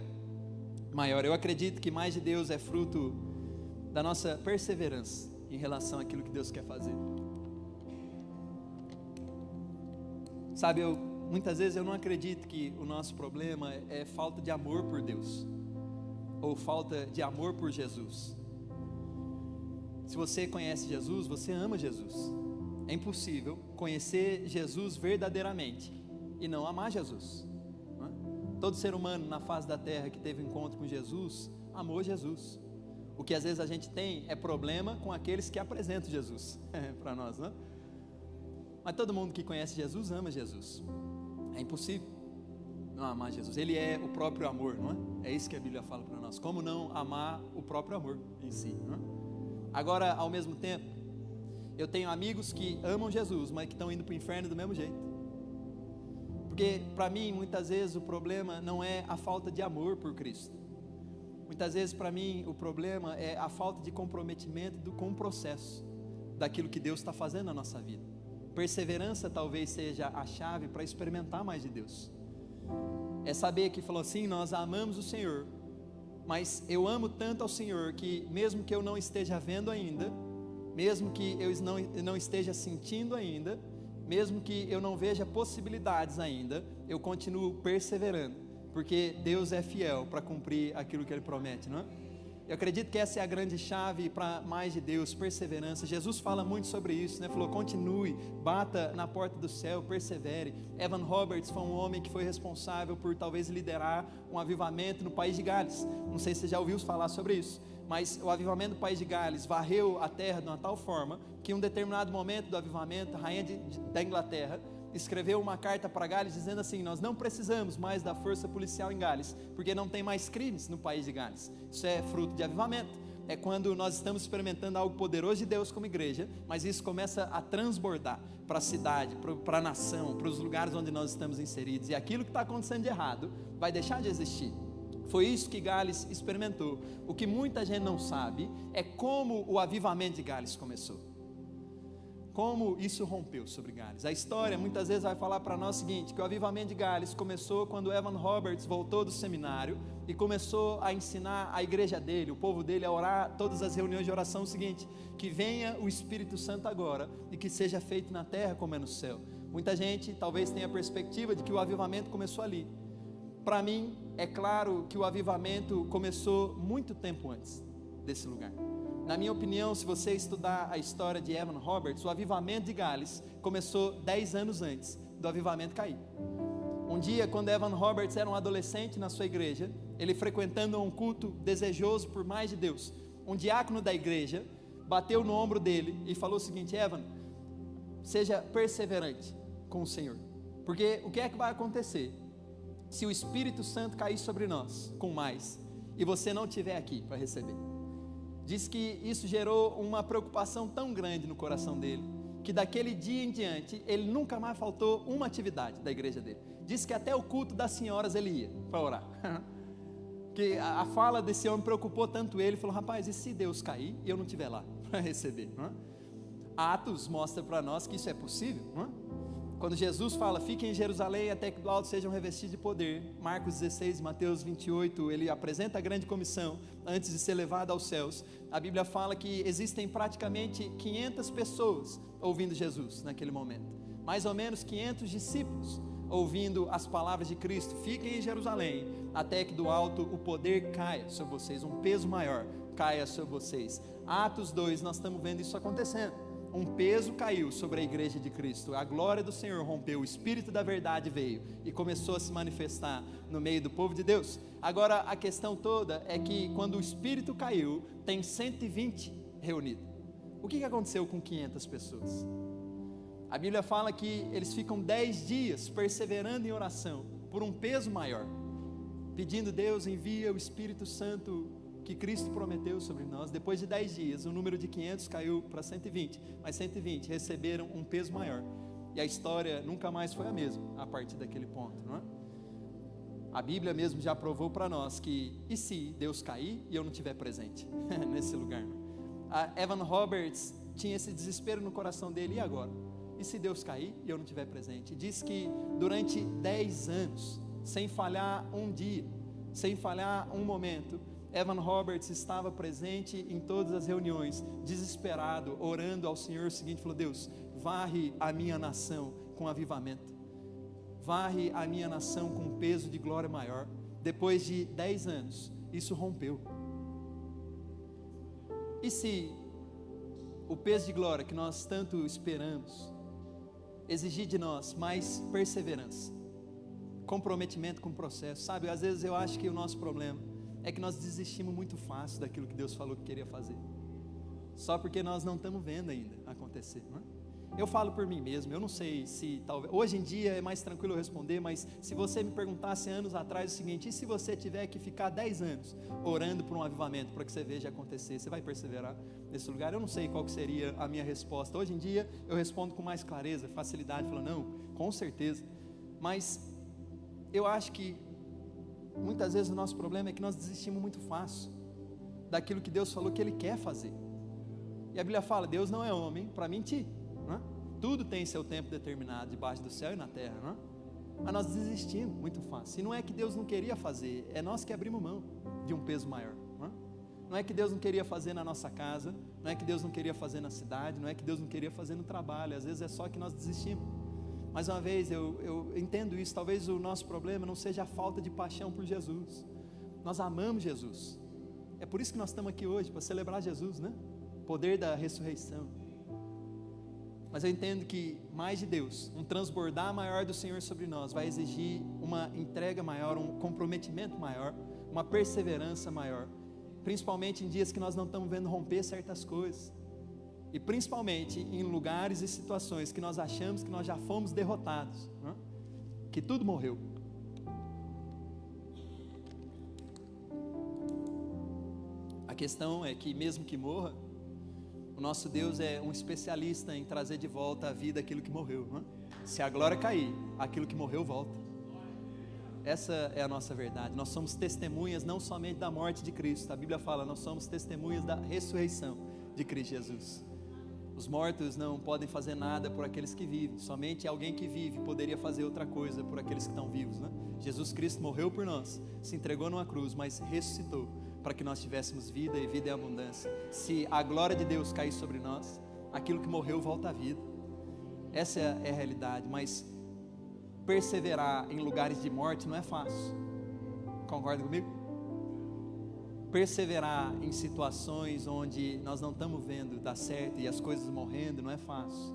maior. Eu acredito que mais de Deus é fruto da nossa perseverança em relação àquilo que Deus quer fazer. Sabe, muitas vezes eu não acredito que o nosso problema é falta de amor por Deus, ou falta de amor por Jesus. Se você conhece Jesus, você ama Jesus. É impossível conhecer Jesus verdadeiramente e não amar Jesus, não é? Todo ser humano na face da terra que teve encontro com Jesus, amou Jesus. O que às vezes a gente tem é problema com aqueles que apresentam Jesus para nós, não é? Mas todo mundo que conhece Jesus ama Jesus. É impossível não amar Jesus. Ele é o próprio amor, não é? É isso que a Bíblia fala para nós. Como não amar o próprio amor em si, não é? Agora, ao mesmo tempo, eu tenho amigos que amam Jesus, mas que estão indo para o inferno do mesmo jeito. Porque para mim, muitas vezes, o problema não é a falta de amor por Cristo. Muitas vezes, para mim, o problema é a falta de comprometimento com o processo daquilo que Deus está fazendo na nossa vida. Perseverança talvez seja a chave para experimentar mais de Deus. É saber que falou assim, nós amamos o Senhor, mas eu amo tanto ao Senhor que mesmo que eu não esteja vendo ainda, mesmo que eu não esteja sentindo ainda, mesmo que eu não veja possibilidades ainda, eu continuo perseverando, porque Deus é fiel para cumprir aquilo que Ele promete, não é? Eu acredito que essa é a grande chave para mais de Deus, perseverança. Jesus fala muito sobre isso, né? Falou, continue, bata na porta do céu, persevere. Evan Roberts foi um homem que foi responsável por talvez liderar um avivamento no país de Gales. Não sei se você já ouviu falar sobre isso, mas o avivamento do país de Gales varreu a terra de uma tal forma que em um determinado momento do avivamento, a rainha da Inglaterra escreveu uma carta para Gales dizendo assim, nós não precisamos mais da força policial em Gales, porque não tem mais crimes no país de Gales. Isso é fruto de avivamento, é quando nós estamos experimentando algo poderoso de Deus como igreja, mas isso começa a transbordar para a cidade, para a nação, para os lugares onde nós estamos inseridos, e aquilo que está acontecendo de errado vai deixar de existir. Foi isso que Gales experimentou. O que muita gente não sabe é como o avivamento de Gales começou. Como isso rompeu sobre Gales. A história muitas vezes vai falar para nós o seguinte, que o avivamento de Gales começou quando Evan Roberts voltou do seminário e começou a ensinar a igreja dele, o povo dele a orar, todas as reuniões de oração o seguinte, que venha o Espírito Santo agora e que seja feito na terra como é no céu. Muita gente talvez tenha a perspectiva de que o avivamento começou ali. Para mim, é claro que o avivamento começou muito tempo antes desse lugar. Na minha opinião, se você estudar a história de Evan Roberts, o avivamento de Gales começou 10 anos antes do avivamento cair. Um dia, quando Evan Roberts era um adolescente na sua igreja, ele frequentando um culto desejoso por mais de Deus, um diácono da igreja bateu no ombro dele e falou o seguinte, Evan, seja perseverante com o Senhor, porque o que é que vai acontecer se o Espírito Santo cair sobre nós com mais e você não estiver aqui para receber? Diz que isso gerou uma preocupação tão grande no coração dele, que daquele dia em diante, ele nunca mais faltou uma atividade da igreja dele. Diz que até o culto das senhoras ele ia para orar. Que a fala desse homem preocupou tanto ele, falou, rapaz, e se Deus cair e eu não estiver lá para receber? Não é? Atos mostra para nós que isso é possível, não é? Quando Jesus fala, fiquem em Jerusalém até que do alto sejam revestidos de poder, Marcos 16, Mateus 28, ele apresenta a grande comissão antes de ser levado aos céus. A Bíblia fala que existem praticamente 500 pessoas ouvindo Jesus naquele momento, mais ou menos 500 discípulos ouvindo as palavras de Cristo, fiquem em Jerusalém até que do alto o poder caia sobre vocês, um peso maior caia sobre vocês. Atos 2, nós estamos vendo isso acontecendo. Um peso caiu sobre a igreja de Cristo, a glória do Senhor rompeu, o Espírito da verdade veio e começou a se manifestar no meio do povo de Deus. Agora a questão toda é que quando o Espírito caiu, tem 120 reunidos. O que aconteceu com 500 pessoas? A Bíblia fala que eles ficam 10 dias perseverando em oração, por um peso maior, pedindo Deus envia o Espírito Santo que Cristo prometeu sobre nós. Depois de 10 dias, o número de 500 caiu para 120, mas 120 receberam um peso maior, e a história nunca mais foi a mesma, a partir daquele ponto, não é? A Bíblia mesmo já provou para nós que, e se Deus cair e eu não estiver presente nesse lugar? A Evan Roberts tinha esse desespero no coração dele, e agora? E se Deus cair e eu não estiver presente? Diz que durante 10 anos, sem falhar um dia, sem falhar um momento, Evan Roberts estava presente em todas as reuniões, desesperado, orando ao Senhor o seguinte, falou, Deus, varre a minha nação com avivamento, varre a minha nação com um peso de glória maior. Depois de 10 anos, isso rompeu. E se o peso de glória que nós tanto esperamos, exigir de nós mais perseverança, comprometimento com o processo. Sabe, às vezes eu acho que o nosso problema é que nós desistimos muito fácil daquilo que Deus falou que queria fazer, só porque nós não estamos vendo ainda acontecer, não é? Eu falo por mim mesmo, eu não sei se talvez, hoje em dia é mais tranquilo eu responder, mas se você me perguntasse anos atrás o seguinte: e se você tiver que ficar 10 anos orando por um avivamento para que você veja acontecer, você vai perseverar nesse lugar? Eu não sei qual que seria a minha resposta. Hoje em dia eu respondo com mais clareza, facilidade, falando não, com certeza. Mas eu acho que muitas vezes o nosso problema é que nós desistimos muito fácil daquilo que Deus falou que Ele quer fazer. E a Bíblia fala: Deus não é homem para mentir, não é? Tudo tem seu tempo determinado debaixo do céu e na terra, não é? Mas nós desistimos muito fácil. E não é que Deus não queria fazer, é nós que abrimos mão de um peso maior, não é? Não é que Deus não queria fazer na nossa casa, não é que Deus não queria fazer na cidade, não é que Deus não queria fazer no trabalho. Às vezes é só que nós desistimos. Mais uma vez, eu entendo isso. Talvez o nosso problema não seja a falta de paixão por Jesus. Nós amamos Jesus. É por isso que nós estamos aqui hoje, para celebrar Jesus, né? Poder da ressurreição. Mas eu entendo que mais de Deus, um transbordar maior do Senhor sobre nós, vai exigir uma entrega maior, um comprometimento maior, uma perseverança maior, principalmente em dias que nós não estamos vendo romper certas coisas, e principalmente em lugares e situações que nós achamos que nós já fomos derrotados, não é? Que tudo morreu. A questão é que mesmo que morra, o nosso Deus é um especialista em trazer de volta à vida aquilo que morreu, não é? Se a glória cair, aquilo que morreu volta. Essa é a nossa verdade. Nós somos testemunhas não somente da morte de Cristo. A Bíblia fala: nós somos testemunhas da ressurreição de Cristo Jesus. Os mortos não podem fazer nada por aqueles que vivem. Somente alguém que vive poderia fazer outra coisa por aqueles que estão vivos, né? Jesus Cristo morreu por nós, se entregou numa cruz, mas ressuscitou para que nós tivéssemos vida e vida em abundância. Se a glória de Deus cair sobre nós, aquilo que morreu volta à vida. Essa é a realidade. Mas perseverar em lugares de morte não é fácil. Concorda comigo? Perseverar em situações onde nós não estamos vendo dar certo e as coisas morrendo não é fácil.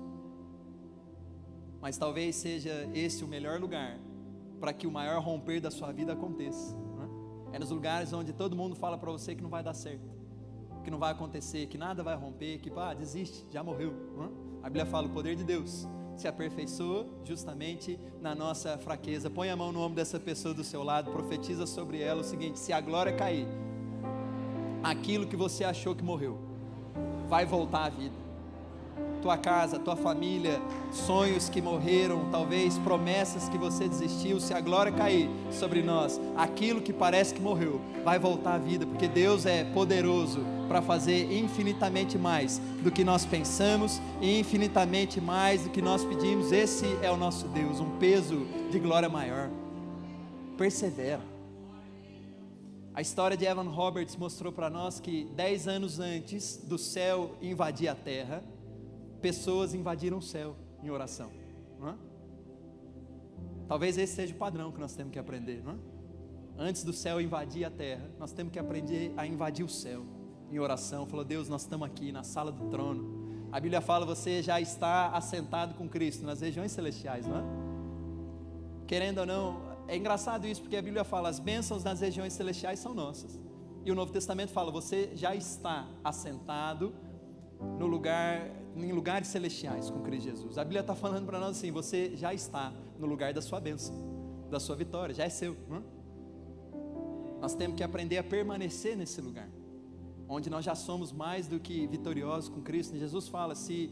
Mas talvez seja esse o melhor lugar para que o maior romper da sua vida aconteça, não é? É nos lugares onde todo mundo fala para você que não vai dar certo, que não vai acontecer, que nada vai romper, que desiste, já morreu, não é? A Bíblia fala: o poder de Deus se aperfeiçoa justamente na nossa fraqueza. Põe a mão no ombro dessa pessoa do seu lado, profetiza sobre ela o seguinte: se a glória cair, aquilo que você achou que morreu vai voltar à vida. Tua casa, tua família, sonhos que morreram, talvez promessas que você desistiu, se a glória cair sobre nós, aquilo que parece que morreu vai voltar à vida, porque Deus é poderoso para fazer infinitamente mais do que nós pensamos e infinitamente mais do que nós pedimos. Esse é o nosso Deus, um peso de glória maior. Persevera. A história de Evan Roberts mostrou para nós que 10 anos antes do céu invadir a terra, pessoas invadiram o céu em oração, não é? Talvez esse seja o padrão que nós temos que aprender, não é? Antes do céu invadir a terra, nós temos que aprender a invadir o céu em oração. Falou: Deus, nós estamos aqui na sala do trono. A Bíblia fala: você já está assentado com Cristo nas regiões celestiais, não é? Querendo ou não, é engraçado isso, porque a Bíblia fala: as bênçãos nas regiões celestiais são nossas. E o Novo Testamento fala: você já está assentado em lugares celestiais com Cristo Jesus. A Bíblia está falando para nós assim: você já está no lugar da sua bênção, da sua vitória, já é seu, não é? Nós temos que aprender a permanecer nesse lugar, onde nós já somos mais do que vitoriosos com Cristo. Jesus fala: se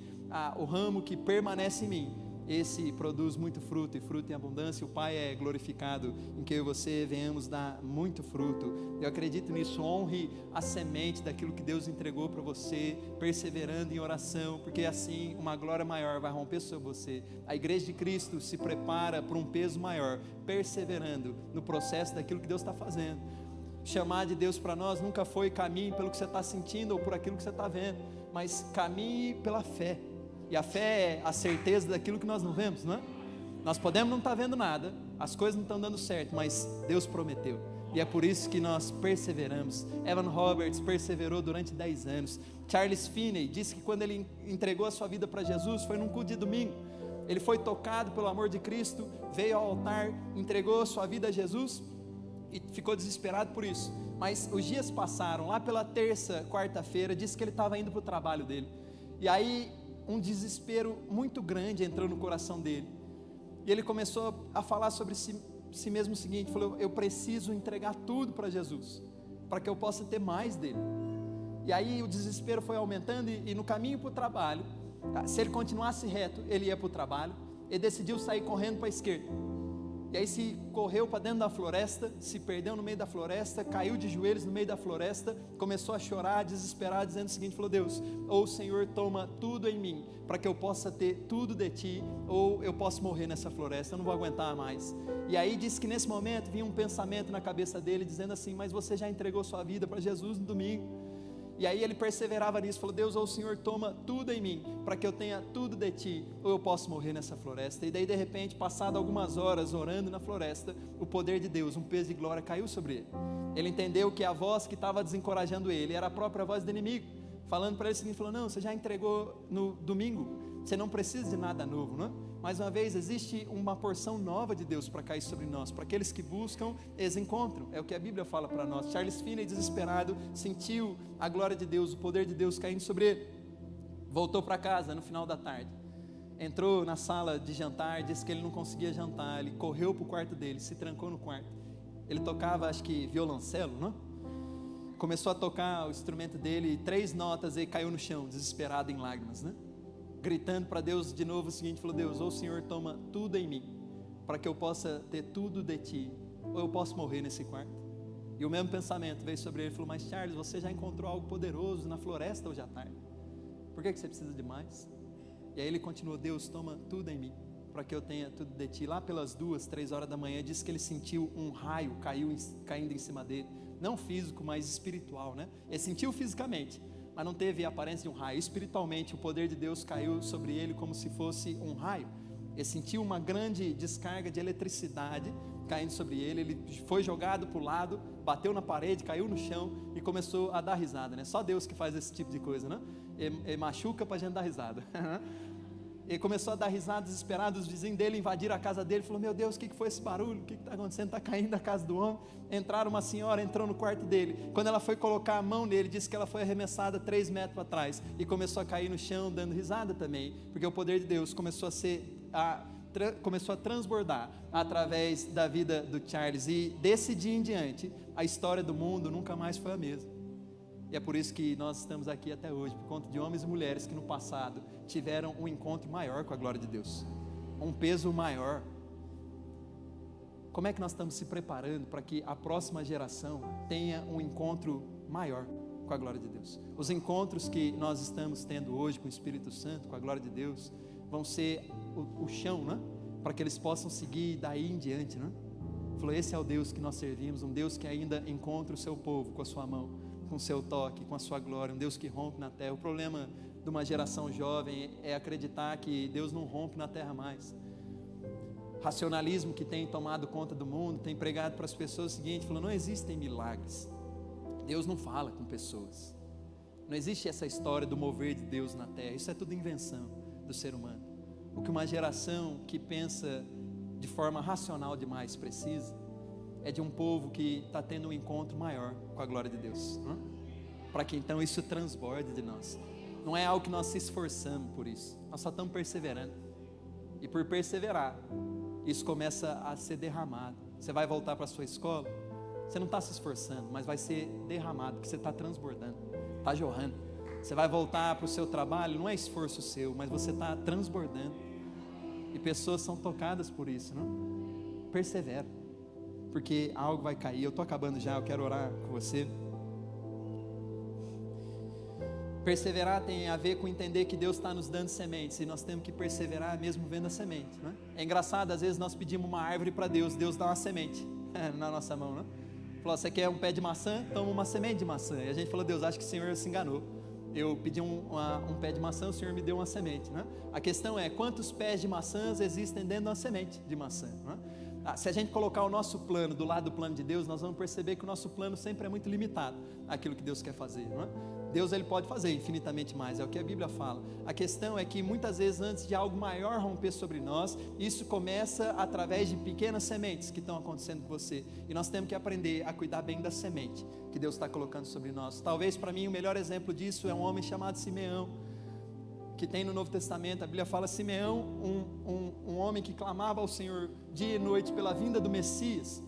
o ramo que permanece em mim, esse produz muito fruto, e fruto em abundância. O Pai é glorificado em que eu e você venhamos dar muito fruto. Eu acredito nisso. Honre a semente daquilo que Deus entregou para você, perseverando em oração, porque assim uma glória maior vai romper sobre você. A igreja de Cristo se prepara para um peso maior, perseverando no processo daquilo que Deus está fazendo. Chamar de Deus para nós nunca foi: caminhe pelo que você está sentindo ou por aquilo que você está vendo, mas caminhe pela fé. E a fé é a certeza daquilo que nós não vemos, não é? Nós podemos não estar vendo nada, as coisas não estão dando certo, mas Deus prometeu. E é por isso que nós perseveramos. Evan Roberts perseverou durante 10 anos. Charles Finney disse que quando ele entregou a sua vida para Jesus foi num culto de domingo. Ele foi tocado pelo amor de Cristo, veio ao altar, entregou sua vida a Jesus e ficou desesperado por isso. Mas os dias passaram, lá pela terça, quarta-feira, disse que ele estava indo para o trabalho dele. E aí um desespero muito grande entrou no coração dele. E ele começou a falar sobre si mesmo o seguinte, falou: eu preciso entregar tudo para Jesus, para que eu possa ter mais dele. E aí o desespero foi aumentando e no caminho para o trabalho, se ele continuasse reto, ele ia para o trabalho. Ele decidiu sair correndo para a esquerda. E aí se correu para dentro da floresta, se perdeu no meio da floresta, caiu de joelhos no meio da floresta, começou a chorar, desesperado, dizendo o seguinte, falou: Deus, ou o Senhor toma tudo em mim, para que eu possa ter tudo de Ti, ou eu posso morrer nessa floresta, eu não vou aguentar mais. E aí disse que nesse momento vinha um pensamento na cabeça dele, dizendo assim: mas você já entregou sua vida para Jesus no domingo. E aí ele perseverava nisso, falou: Deus, ou o Senhor toma tudo em mim, para que eu tenha tudo de Ti, ou eu posso morrer nessa floresta. E daí de repente, passado algumas horas orando na floresta, o poder de Deus, um peso de glória caiu sobre ele. Ele entendeu que a voz que estava desencorajando ele era a própria voz do inimigo, falando para ele o seguinte, falou: não, você já entregou no domingo, você não precisa de nada novo, não é? Mais uma vez, existe uma porção nova de Deus para cair sobre nós. Para aqueles que buscam, eles encontram. É o que a Bíblia fala para nós. Charles Finney, desesperado, sentiu a glória de Deus, o poder de Deus caindo sobre ele. Voltou para casa no final da tarde. Entrou na sala de jantar, disse que ele não conseguia jantar. Ele correu para o quarto dele, se trancou no quarto. Ele tocava, acho que violoncelo, não? Começou a tocar o instrumento dele, 3 notas, e caiu no chão, desesperado, em lágrimas, né? Gritando para Deus de novo o seguinte, falou: Deus, ou o Senhor toma tudo em mim, para que eu possa ter tudo de Ti, ou eu posso morrer nesse quarto. E o mesmo pensamento veio sobre ele, falou: mas Charles, você já encontrou algo poderoso na floresta hoje à tarde, por que você precisa de mais? E aí ele continuou: Deus, toma tudo em mim, para que eu tenha tudo de Ti. Lá pelas 2, 3 horas da manhã, disse que ele sentiu um raio caindo em cima dele, não físico, mas espiritual, né? Ele sentiu fisicamente, mas não teve a aparência de um raio. Espiritualmente, o poder de Deus caiu sobre ele como se fosse um raio. Ele sentiu uma grande descarga de eletricidade caindo sobre ele. Ele foi jogado para o lado, bateu na parede, caiu no chão e começou a dar risada, né? Só Deus que faz esse tipo de coisa, né? Ele machuca para a gente dar risada. Ele começou a dar risada desesperado. Os vizinhos dele invadiram a casa dele, falou: meu Deus, o que foi esse barulho? O que está acontecendo? Está caindo a casa do homem. Entraram, uma senhora entrou no quarto dele. Quando ela foi colocar a mão nele, disse que ela foi arremessada 3 metros para trás e começou a cair no chão, dando risada também, porque o poder de Deus começou a transbordar através da vida do Charles. E desse dia em diante, a história do mundo nunca mais foi a mesma. E é por isso que nós estamos aqui até hoje, por conta de homens e mulheres que no passado tiveram um encontro maior com a glória de Deus, um peso maior. Como é que nós estamos se preparando para que a próxima geração tenha um encontro maior com a glória de Deus? Os encontros que nós estamos tendo hoje com o Espírito Santo, com a glória de Deus, vão ser o chão, né? Para que eles possam seguir daí em diante, né? Falou: esse é o Deus que nós servimos, um Deus que ainda encontra o seu povo com a sua mão, com o seu toque, com a sua glória, um Deus que rompe na terra. O problema de uma geração jovem é acreditar que Deus não rompe na terra mais. Racionalismo que tem tomado conta do mundo, tem pregado para as pessoas o seguinte, falou: não existem milagres, Deus não fala com pessoas, não existe essa história do mover de Deus na terra, isso é tudo invenção do ser humano. O que uma geração que pensa de forma racional demais precisa é de um povo que está tendo um encontro maior com a glória de Deus, para que então isso transborde de nós. Não é algo que nós se esforçamos por isso, nós só estamos perseverando, e por perseverar, isso começa a ser derramado. Você vai voltar para a sua escola, você não está se esforçando, mas vai ser derramado, porque você está transbordando, está jorrando. Você vai voltar para o seu trabalho, não é esforço seu, mas você está transbordando, e pessoas são tocadas por isso, não? Persevera, porque algo vai cair. Eu estou acabando já, eu quero orar com você. Perseverar tem a ver com entender que Deus está nos dando sementes, e nós temos que perseverar mesmo vendo a semente, né? É engraçado, às vezes nós pedimos uma árvore para Deus, Deus dá uma semente na nossa mão, né? Falou: você quer um pé de maçã? Toma uma semente de maçã. E a gente falou: Deus, acho que o Senhor se enganou, eu pedi um pé de maçã, o Senhor me deu uma semente, né? A questão é, quantos pés de maçãs existem dentro de uma semente de maçã, né? Se a gente colocar o nosso plano do lado do plano de Deus, nós vamos perceber que o nosso plano sempre é muito limitado àquilo que Deus quer fazer, não é? Deus ele pode fazer infinitamente mais, é o que a Bíblia fala. A questão é que muitas vezes antes de algo maior romper sobre nós, isso começa através de pequenas sementes que estão acontecendo com você, e nós temos que aprender a cuidar bem da semente que Deus está colocando sobre nós. Talvez para mim o melhor exemplo disso é um homem chamado Simeão, que tem no Novo Testamento. A Bíblia fala Simeão, um homem que clamava ao Senhor dia e noite pela vinda do Messias,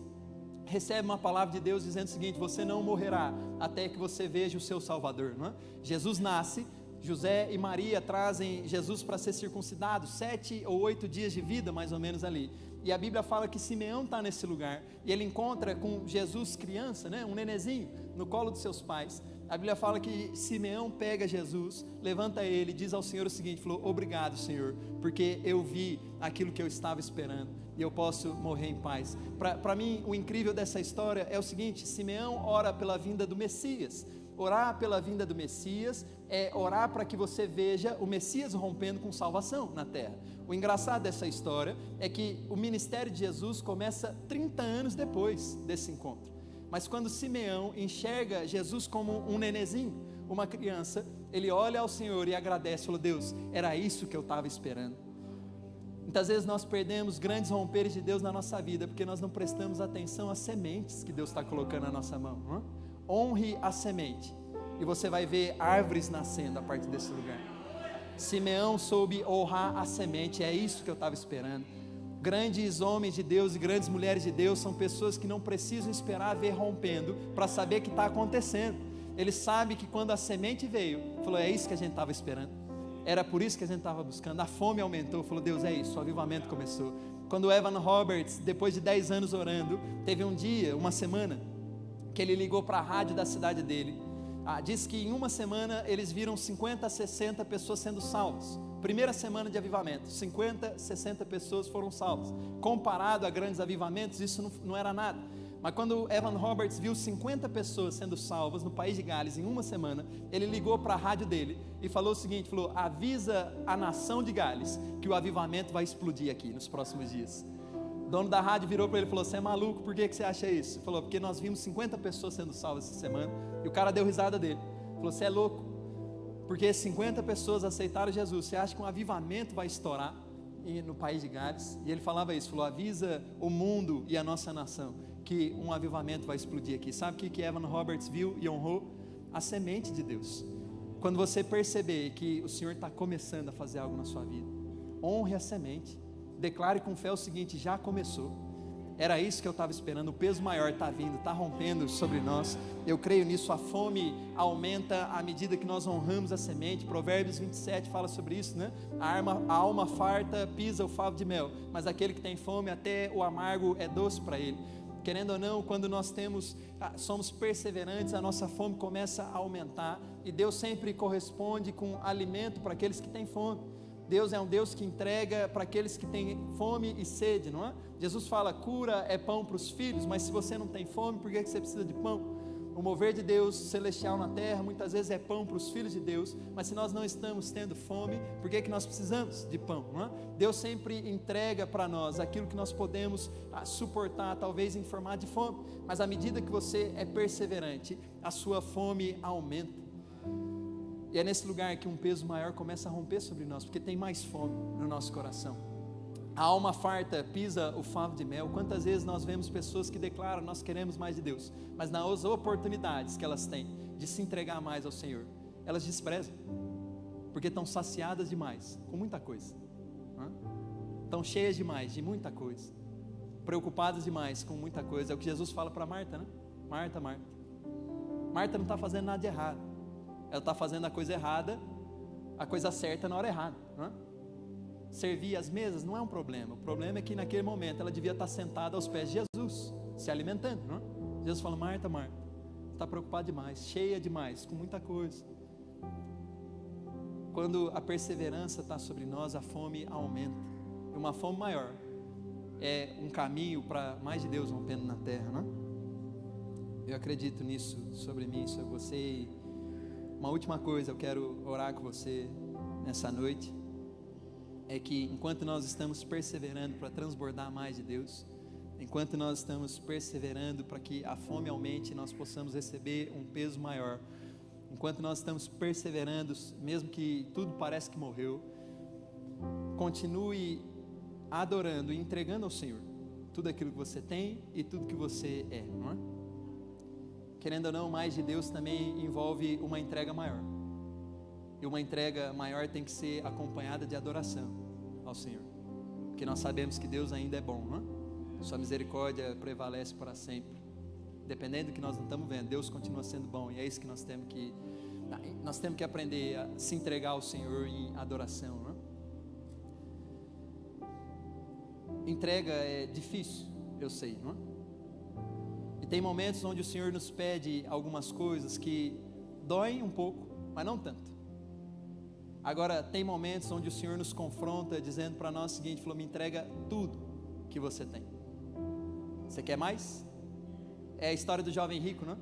recebe uma palavra de Deus dizendo o seguinte: você não morrerá até que você veja o seu Salvador, não é? Jesus nasce, José e Maria trazem Jesus para ser circuncidado, 7 ou 8 dias de vida mais ou menos ali, e a Bíblia fala que Simeão está nesse lugar, e ele encontra com Jesus criança, né, um nenezinho, no colo dos seus pais. A Bíblia fala que Simeão pega Jesus, levanta ele e diz ao Senhor o seguinte, falou: obrigado, Senhor, porque eu vi aquilo que eu estava esperando, e eu posso morrer em paz. Para mim, o incrível dessa história é o seguinte: Simeão ora pela vinda do Messias. Orar pela vinda do Messias é orar para que você veja o Messias rompendo com salvação na terra. O engraçado dessa história é que o ministério de Jesus começa 30 anos depois desse encontro. Mas quando Simeão enxerga Jesus como um nenezinho, uma criança, ele olha ao Senhor e agradece, falou: Deus, era isso que eu estava esperando. Muitas vezes nós perdemos grandes romperes de Deus na nossa vida, porque nós não prestamos atenção às sementes que Deus está colocando na nossa mão, não é? Honre a semente, e você vai ver árvores nascendo a partir desse lugar. Simeão soube honrar a semente, é isso que eu estava esperando. Grandes homens de Deus e grandes mulheres de Deus são pessoas que não precisam esperar ver rompendo para saber que está acontecendo. Eles sabem que quando a semente veio, falou: é isso que a gente estava esperando, era por isso que a gente estava buscando. A fome aumentou, falou: Deus, é isso, o avivamento começou. Quando Evan Roberts, depois de 10 anos orando, teve um dia, uma semana, que ele ligou para a rádio da cidade dele. Diz que em uma semana eles viram 50 a 60 pessoas sendo salvas. Primeira semana de avivamento, 50, 60 pessoas foram salvas. Comparado a grandes avivamentos, isso não era nada. Mas quando Evan Roberts viu 50 pessoas sendo salvas no país de Gales em uma semana, ele ligou para a rádio dele e falou o seguinte, falou: avisa a nação de Gales que o avivamento vai explodir aqui nos próximos dias. O dono da rádio virou para ele e falou: você é maluco, por que você acha isso? Ele falou: porque nós vimos 50 pessoas sendo salvas essa semana. E o cara deu risada dele, falou: você é louco, porque 50 pessoas aceitaram Jesus, você acha que um avivamento vai estourar no país de Gales? E ele falava isso, falou: avisa o mundo e a nossa nação que um avivamento vai explodir aqui. Sabe o que Evan Roberts viu e honrou? A semente de Deus. Quando você perceber que o Senhor está começando a fazer algo na sua vida, honre a semente, declare com fé o seguinte: já começou, era isso que eu estava esperando, o peso maior está vindo, está rompendo sobre nós. Eu creio nisso. A fome aumenta à medida que nós honramos a semente. Provérbios 27 fala sobre isso, né? A alma farta pisa o favo de mel, mas aquele que tem fome, até o amargo é doce para ele. Querendo ou não, quando nós somos perseverantes, a nossa fome começa a aumentar, e Deus sempre corresponde com alimento para aqueles que têm fome. Deus é um Deus que entrega para aqueles que têm fome e sede, não é? Jesus fala: cura é pão para os filhos, mas se você não tem fome, por que você precisa de pão? O mover de Deus celestial na terra muitas vezes é pão para os filhos de Deus, mas se nós não estamos tendo fome, por que nós precisamos de pão, não é? Deus sempre entrega para nós aquilo que nós podemos suportar, talvez em formato de fome, mas à medida que você é perseverante, a sua fome aumenta. E é nesse lugar que um peso maior começa a romper sobre nós, porque tem mais fome no nosso coração. A alma farta pisa o favo de mel. Quantas vezes nós vemos pessoas que declaram: nós queremos mais de Deus, mas nas oportunidades que elas têm de se entregar mais ao Senhor, elas desprezam, porque estão saciadas demais com muita coisa, estão cheias demais de muita coisa, preocupadas demais com muita coisa. É o que Jesus fala para Marta, né? Marta, Marta, Marta não está fazendo nada de errado, ela está fazendo a coisa errada, a coisa certa na hora errada, não é? Servir as mesas não é um problema, o problema é que naquele momento ela devia estar sentada aos pés de Jesus, se alimentando, não é? Jesus fala: Marta, Marta, você está preocupada demais, cheia demais, com muita coisa. Quando a perseverança está sobre nós, a fome aumenta, e uma fome maior é um caminho para mais de Deus rompendo na terra, não é? Eu acredito nisso sobre mim, sobre você. E uma última coisa, eu quero orar com você nessa noite, é que enquanto nós estamos perseverando para transbordar mais de Deus, enquanto nós estamos perseverando para que a fome aumente e nós possamos receber um peso maior, enquanto nós estamos perseverando, mesmo que tudo parece que morreu, continue adorando e entregando ao Senhor tudo aquilo que você tem e tudo que você é, não é? Querendo ou não, mais de Deus também envolve uma entrega maior. E uma entrega maior tem que ser acompanhada de adoração ao Senhor, porque nós sabemos que Deus ainda é bom, não é? Sua misericórdia prevalece para sempre. Dependendo do que nós não estamos vendo, Deus continua sendo bom, e é isso que nós temos que aprender a se entregar ao Senhor em adoração, não é? Entrega é difícil, eu sei, não é? E tem momentos onde o Senhor nos pede algumas coisas que doem um pouco, mas não tanto. Agora, tem momentos onde o Senhor nos confronta dizendo para nós o seguinte, falou, me entrega tudo que você tem. Você quer mais? É a história do jovem rico, não?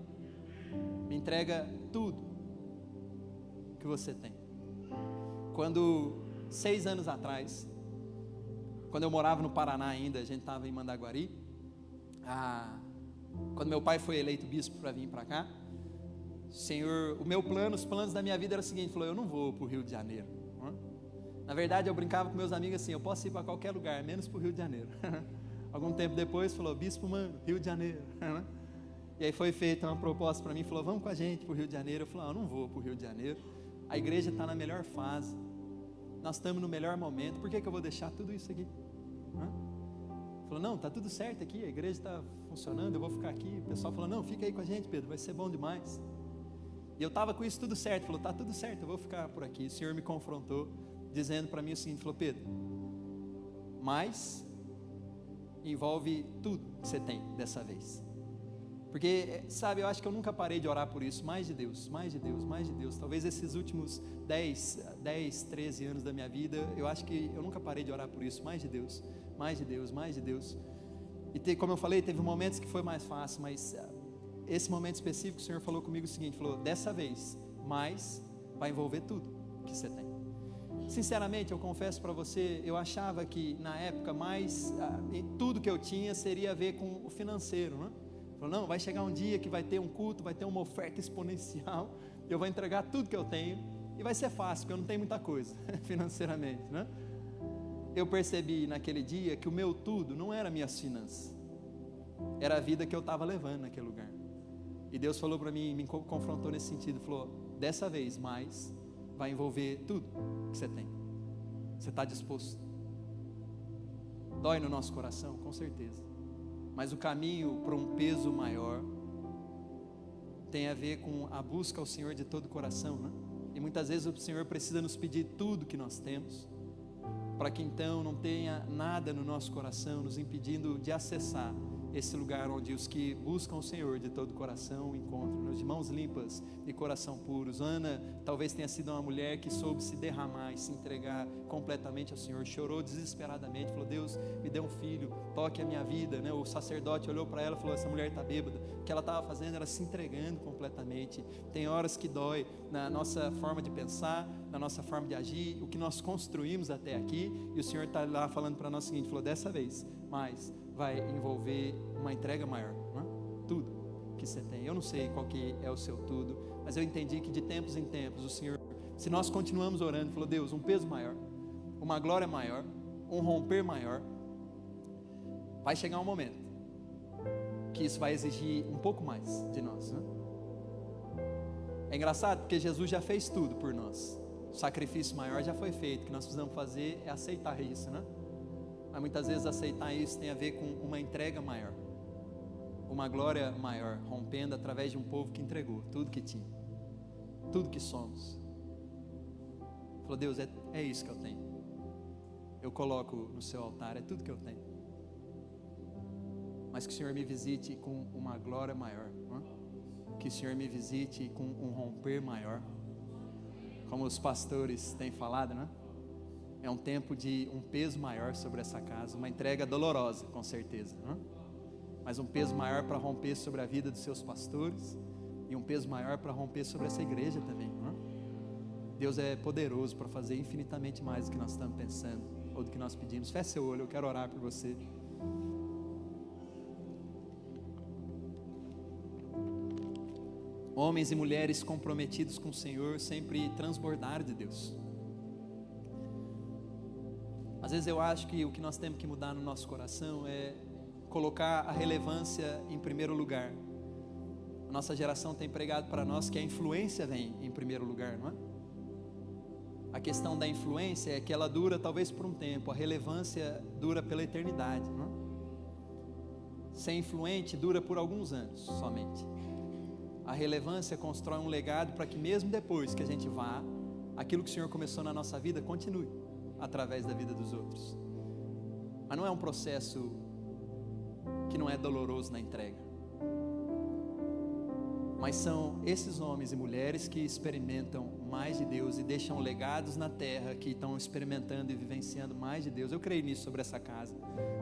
Me entrega tudo que você tem. Quando 6 anos atrás, quando eu morava no Paraná ainda, a gente estava em Mandaguari, quando meu pai foi eleito bispo para vir para cá, Senhor, os planos da minha vida era o seguinte, falou, eu não vou para o Rio de Janeiro, não é? Na verdade eu brincava com meus amigos assim, eu posso ir para qualquer lugar, menos para o Rio de Janeiro. Algum tempo depois falou, bispo, mano, Rio de Janeiro, e aí foi feita uma proposta para mim, falou, vamos com a gente para o Rio de Janeiro. Eu falei, eu não vou para o Rio de Janeiro, a igreja está na melhor fase, nós estamos no melhor momento, por que eu vou deixar tudo isso aqui? Falou, não, está tudo certo aqui, a igreja está funcionando, eu vou ficar aqui. O pessoal falou, não, fica aí com a gente, Pedro, vai ser bom demais. E eu estava com isso tudo certo, falou, está tudo certo, eu vou ficar por aqui. O Senhor me confrontou, dizendo para mim o seguinte, falou, Pedro, mas envolve tudo que você tem dessa vez. Porque, sabe, eu acho que eu nunca parei de orar por isso, mais de Deus, mais de Deus, mais de Deus. Talvez esses últimos 10, 13 anos da minha vida, eu acho que eu nunca parei de orar por isso, mais de Deus, mais de Deus, mais de Deus. E como eu falei, teve momentos que foi mais fácil, mas esse momento específico o Senhor falou comigo o seguinte, falou, dessa vez, mais vai envolver tudo que você tem. Sinceramente, eu confesso para você, eu achava que na época mais, tudo que eu tinha seria a ver com o financeiro, né? Falou, não, vai chegar um dia que vai ter um culto, vai ter uma oferta exponencial, eu vou entregar tudo que eu tenho, e vai ser fácil, porque eu não tenho muita coisa, financeiramente, né? Eu percebi naquele dia que o meu tudo não era minhas finanças, era a vida que eu estava levando naquele lugar. E Deus falou para mim, me confrontou nesse sentido, falou, dessa vez mais vai envolver tudo que você tem. Você está disposto? Dói no nosso coração, com certeza. Mas o caminho para um peso maior tem a ver com a busca ao Senhor de todo o coração, né? E muitas vezes o Senhor precisa nos pedir tudo que nós temos, para que então não tenha nada no nosso coração nos impedindo de acessar esse lugar onde os que buscam o Senhor de todo o coração encontram, de mãos limpas e coração puros. Ana talvez tenha sido uma mulher que soube se derramar e se entregar completamente ao Senhor, chorou desesperadamente, falou, Deus, me dê um filho, toque a minha vida, né? O sacerdote olhou para ela e falou, essa mulher está bêbada. O que ela estava fazendo era se entregando completamente. Tem horas que dói na nossa forma de pensar, na nossa forma de agir, o que nós construímos até aqui, e o Senhor está lá falando para nós o seguinte, falou, dessa vez, mas vai envolver uma entrega maior, não é? Tudo que você tem. Eu não sei qual que é o seu tudo, mas eu entendi que de tempos em tempos o Senhor, se nós continuamos orando, falou, Deus, um peso maior, uma glória maior, um romper maior, vai chegar um momento que isso vai exigir um pouco mais de nós, né? É engraçado porque Jesus já fez tudo por nós, o sacrifício maior já foi feito, o que nós precisamos fazer é aceitar isso, né? Mas muitas vezes aceitar isso tem a ver com uma entrega maior, uma glória maior, rompendo através de um povo que entregou tudo que tinha, tudo que somos. Falou, Deus, é isso que eu tenho, eu coloco no seu altar, é tudo que eu tenho, mas que o Senhor me visite com uma glória maior, né? Que o Senhor me visite com um romper maior, como os pastores têm falado, né? É um tempo de um peso maior sobre essa casa, uma entrega dolorosa, com certeza, né? Mas um peso maior para romper sobre a vida dos seus pastores, e um peso maior para romper sobre essa igreja também, né? Deus é poderoso para fazer infinitamente mais do que nós estamos pensando, ou do que nós pedimos. Feche seu olho, eu quero orar por você. Homens e mulheres comprometidos com o Senhor sempre transbordaram de Deus. Às vezes eu acho que o que nós temos que mudar no nosso coração é colocar a relevância em primeiro lugar. A nossa geração tem pregado para nós que a influência vem em primeiro lugar, não é? A questão da influência é que ela dura talvez por um tempo, a relevância dura pela eternidade, não é? Ser influente dura por alguns anos somente. A relevância constrói um legado para que mesmo depois que a gente vá, aquilo que o Senhor começou na nossa vida continue através da vida dos outros. Mas não é um processo que não é doloroso na entrega. Mas são esses homens e mulheres que experimentam mais de Deus e deixam legados na terra, que estão experimentando e vivenciando mais de Deus. Eu creio nisso sobre essa casa,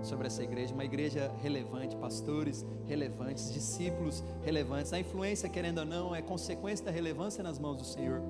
sobre essa igreja, uma igreja relevante, pastores relevantes, discípulos relevantes. A influência, querendo ou não, é consequência da relevância nas mãos do Senhor.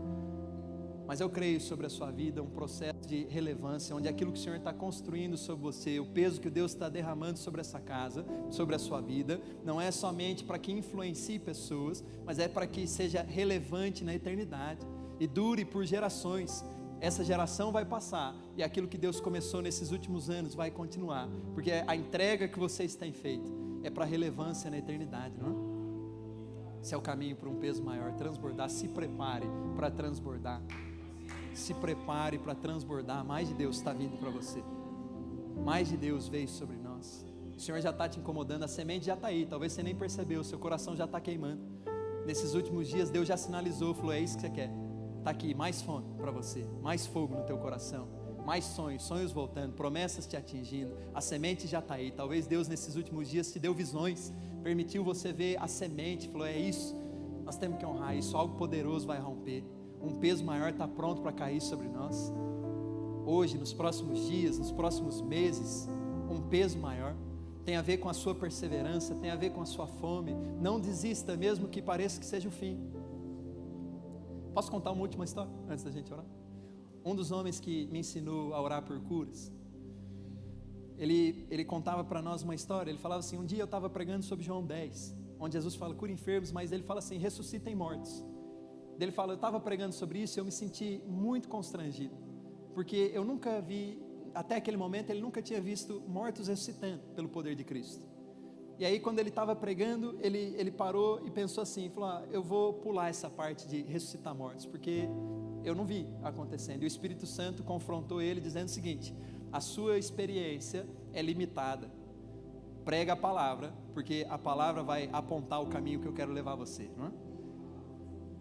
Mas eu creio sobre a sua vida um processo de relevância, onde aquilo que o Senhor está construindo sobre você, o peso que Deus está derramando sobre essa casa, sobre a sua vida, não é somente para que influencie pessoas, mas é para que seja relevante na eternidade e dure por gerações. Essa geração vai passar e aquilo que Deus começou nesses últimos anos vai continuar, porque a entrega que vocês têm feito é para relevância na eternidade, não é? Esse é o caminho para um peso maior, transbordar. Se prepare para transbordar. Se prepare para transbordar. Mais de Deus está vindo para você. Mais de Deus veio sobre nós. O Senhor já está te incomodando, a semente já está aí, talvez você nem percebeu, o seu coração já está queimando. Nesses últimos dias Deus já sinalizou, falou: é isso que você quer. Está aqui, mais fome para você, mais fogo no teu coração, mais sonhos voltando, promessas te atingindo, a semente já está aí. Talvez Deus nesses últimos dias te deu visões, permitiu você ver a semente, falou: é isso, nós temos que honrar isso, algo poderoso vai romper. Um peso maior está pronto para cair sobre nós. Hoje, nos próximos dias, nos próximos meses, um peso maior. Tem a ver com a sua perseverança, tem a ver com a sua fome. Não desista, mesmo que pareça que seja o fim. Posso contar uma última história, antes da gente orar? Um dos homens que me ensinou a orar por curas, ele contava para nós uma história. Ele falava assim: um dia eu estava pregando sobre João 10, onde Jesus fala: cura enfermos, mas ele fala assim: ressuscitem mortos. Ele fala: eu estava pregando sobre isso e eu me senti muito constrangido, porque eu nunca vi, até aquele momento ele nunca tinha visto mortos ressuscitando pelo poder de Cristo. E aí quando ele estava pregando, ele parou e pensou assim, falou: eu vou pular essa parte de ressuscitar mortos, porque eu não vi acontecendo. E o Espírito Santo confrontou ele dizendo o seguinte: a sua experiência é limitada, prega a palavra, porque a palavra vai apontar o caminho que eu quero levar você, não é?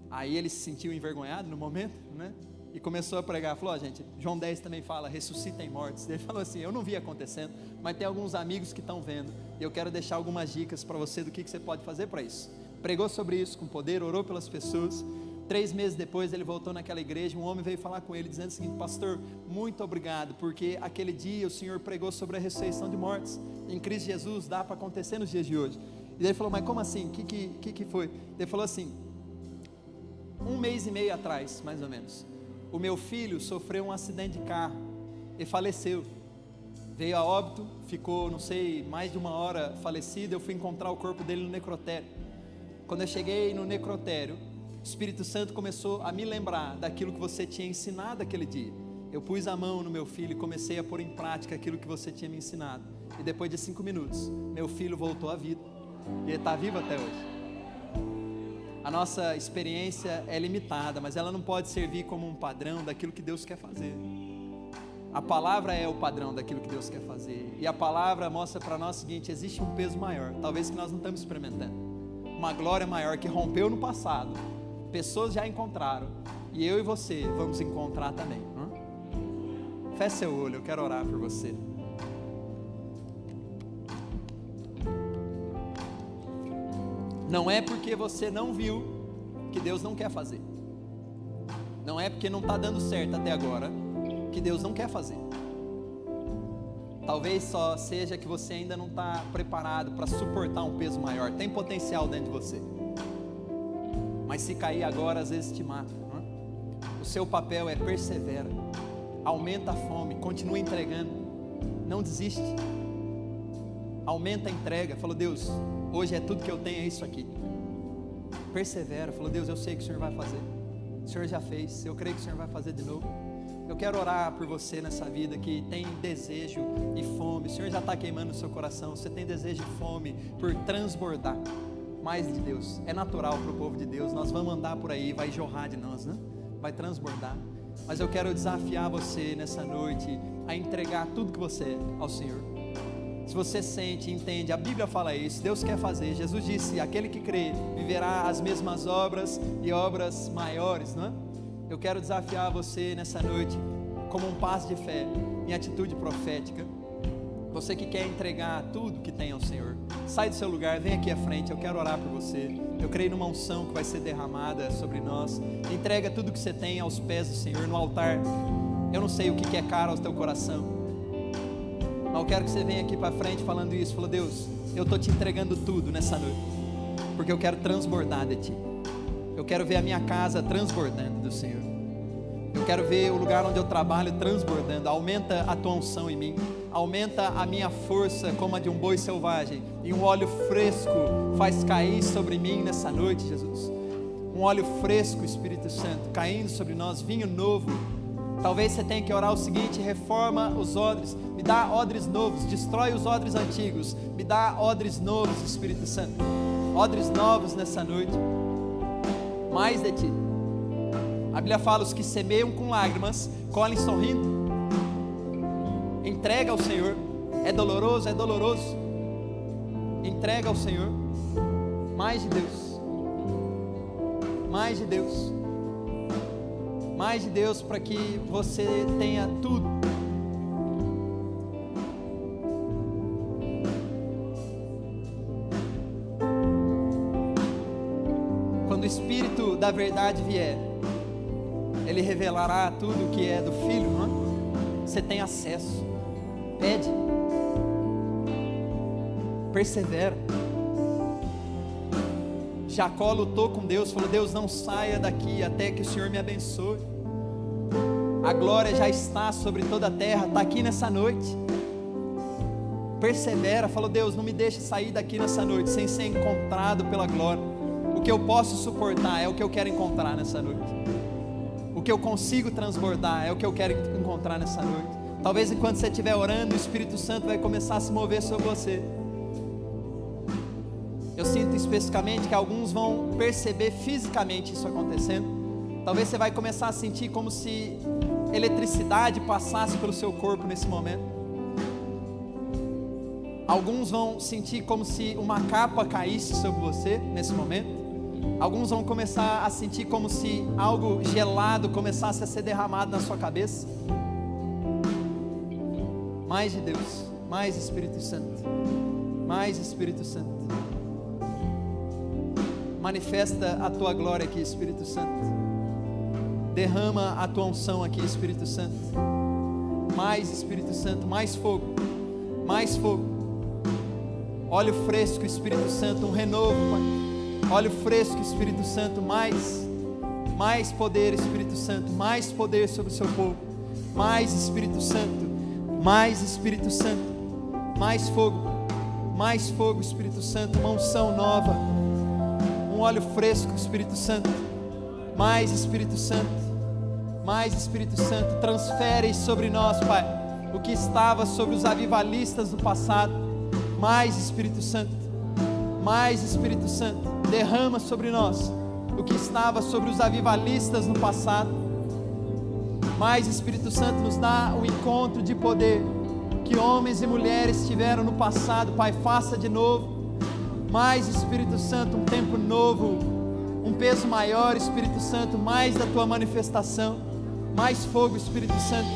Aí ele se sentiu envergonhado no momento, né? E começou a pregar, falou: gente, João 10 também fala, ressuscitem mortos. Ele falou assim: eu não vi acontecendo, mas tem alguns amigos que estão vendo, e eu quero deixar algumas dicas para você do que você pode fazer para isso. Pregou sobre isso com poder, orou pelas pessoas. 3 meses depois ele voltou naquela igreja, um homem veio falar com ele, dizendo o seguinte: pastor, muito obrigado, porque aquele dia o Senhor pregou sobre a ressurreição de mortos, em Cristo Jesus, dá para acontecer nos dias de hoje. E ele falou: mas como assim? O que foi? Ele falou assim: 1 mês e meio atrás, mais ou menos, o meu filho sofreu um acidente de carro e faleceu, veio a óbito, ficou, não sei, mais de 1 hora falecido. Eu fui encontrar o corpo dele no necrotério. Quando eu cheguei no necrotério, o Espírito Santo começou a me lembrar daquilo que você tinha ensinado aquele dia. Eu pus a mão no meu filho e comecei a pôr em prática aquilo que você tinha me ensinado, e depois de 5 minutos, meu filho voltou à vida, e ele está vivo até hoje. A nossa experiência é limitada, mas ela não pode servir como um padrão daquilo que Deus quer fazer. A palavra é o padrão daquilo que Deus quer fazer, e a palavra mostra para nós o seguinte: existe um peso maior, talvez que nós não estamos experimentando, uma glória maior que rompeu no passado, pessoas já encontraram, e eu e você vamos encontrar também, não é? Feche seu olho, eu quero orar por você. Não é porque você não viu que Deus não quer fazer. Não é porque não está dando certo até agora que Deus não quer fazer. Talvez só seja que você ainda não está preparado para suportar um peso maior. Tem potencial dentro de você, mas se cair agora, às vezes te mata, não é? O seu papel é persevera, aumenta a fome, continua entregando, não desiste, aumenta a entrega. Falou: Deus, hoje é tudo que eu tenho, é isso aqui. persevera, falou: Deus, eu sei que o Senhor vai fazer, o Senhor já fez, eu creio que o Senhor vai fazer de novo. Eu quero orar por você nessa vida que tem desejo e fome. O Senhor já está queimando o seu coração. Você tem desejo e fome por transbordar mais de Deus. É natural para o povo de Deus. Nós vamos andar por aí, vai jorrar de nós, né? Vai transbordar. Mas eu quero desafiar você nessa noite a entregar tudo que você é ao Senhor. Se você sente, entende, a Bíblia fala isso, Deus quer fazer. Jesus disse: aquele que crê viverá as mesmas obras e obras maiores, não é? Eu quero desafiar você nessa noite, como um passo de fé, em atitude profética. Você que quer entregar tudo que tem ao Senhor, sai do seu lugar, vem aqui à frente, eu quero orar por você. Eu creio numa unção que vai ser derramada sobre nós. Entrega tudo que você tem aos pés do Senhor, no altar. Eu não sei o que é caro ao teu coração, mas eu quero que você venha aqui para frente falando isso. Falou: Deus, eu estou te entregando tudo nessa noite, porque eu quero transbordar de Ti. Eu quero ver a minha casa transbordando do Senhor. Eu quero ver o lugar onde eu trabalho transbordando. Aumenta a Tua unção em mim. Aumenta a minha força como a de um boi selvagem. E um óleo fresco faz cair sobre mim nessa noite, Jesus. Um óleo fresco, Espírito Santo, caindo sobre nós, vinho novo. Talvez você tenha que orar o seguinte: reforma os odres, me dá odres novos, destrói os odres antigos, me dá odres novos, Espírito Santo. Odres novos nessa noite. Mais de Ti. A Bíblia fala: os que semeiam com lágrimas, colhem sorrindo. Entrega ao Senhor. É doloroso, é doloroso. Entrega ao Senhor. Mais de Deus. Mais de Deus. Mais de Deus, para que você tenha tudo. Quando o Espírito da verdade vier, Ele revelará tudo que é do Filho, não é? Você tem acesso. Pede. Persevera. Jacó lutou com Deus, falou: Deus, não saia daqui até que o Senhor me abençoe. A glória já está sobre toda a terra, está aqui nessa noite. Persevera, falou: Deus, não me deixe sair daqui nessa noite sem ser encontrado pela glória. O que eu posso suportar é o que eu quero encontrar nessa noite. O que eu consigo transbordar é o que eu quero encontrar nessa noite. Talvez enquanto você estiver orando, o Espírito Santo vai começar a se mover sobre você. Eu sinto especificamente que alguns vão perceber fisicamente isso acontecendo. Talvez você vai começar a sentir como se eletricidade passasse pelo seu corpo nesse momento. Alguns vão sentir como se uma capa caísse sobre você nesse momento. Alguns vão começar a sentir como se algo gelado começasse a ser derramado na sua cabeça. Mais de Deus, mais Espírito Santo, mais Espírito Santo. Manifesta a Tua glória aqui, Espírito Santo. Derrama a Tua unção aqui, Espírito Santo. Mais Espírito Santo, mais fogo, mais fogo. Óleo fresco, Espírito Santo, um renovo, Pai. Óleo fresco, Espírito Santo, mais poder, Espírito Santo, mais poder sobre o seu povo. Mais Espírito Santo, mais Espírito Santo, mais fogo, Espírito Santo, uma unção nova, um óleo fresco, Espírito Santo, mais Espírito Santo, transfere sobre nós, Pai, o que estava sobre os avivalistas do passado. Mais Espírito Santo, derrama sobre nós o que estava sobre os avivalistas no passado. Mais Espírito Santo, nos dá o encontro de poder que homens e mulheres tiveram no passado, Pai, faça de novo. Mais Espírito Santo, um tempo novo, um peso maior, Espírito Santo, mais da Tua manifestação. Mais fogo, Espírito Santo,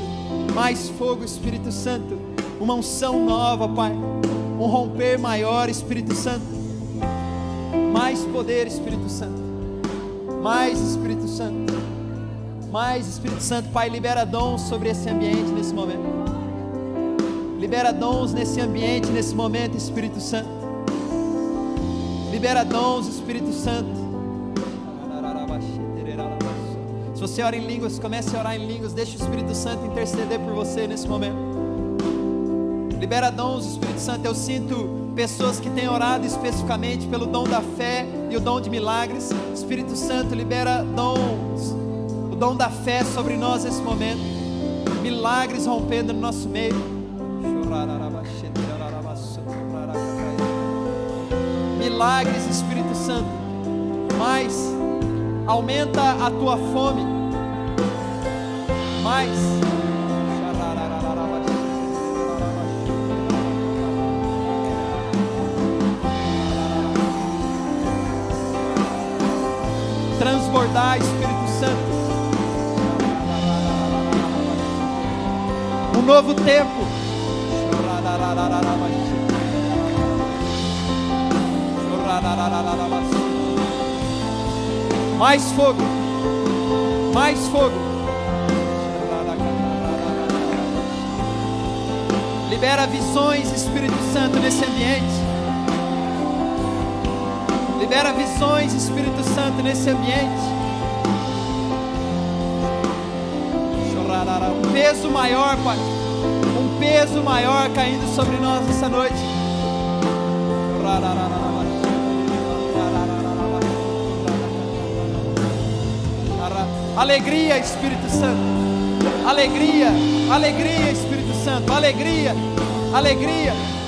mais fogo, Espírito Santo, uma unção nova, Pai, um romper maior, Espírito Santo. Mais poder, Espírito Santo, mais Espírito Santo, mais Espírito Santo. Pai, libera dons sobre esse ambiente nesse momento. Libera dons nesse ambiente, nesse momento, Espírito Santo. Libera dons, Espírito Santo. Se você ora em línguas, comece a orar em línguas. Deixa o Espírito Santo interceder por você nesse momento. Libera dons, Espírito Santo. Eu sinto pessoas que têm orado especificamente pelo dom da fé e o dom de milagres. Espírito Santo, libera dons, o dom da fé sobre nós nesse momento. Milagres rompendo no nosso meio. Milagres, Espírito Santo. Mais, aumenta a tua fome. Mais. Transbordar, Espírito Santo. Um novo tempo. Mais fogo. Mais fogo. Libera visões, Espírito Santo, nesse ambiente. Libera visões, Espírito Santo, nesse ambiente. Um peso maior, Pai. Um peso maior caindo sobre nós essa noite. Alegria, Espírito Santo. Alegria, alegria, Espírito Santo. Alegria, alegria.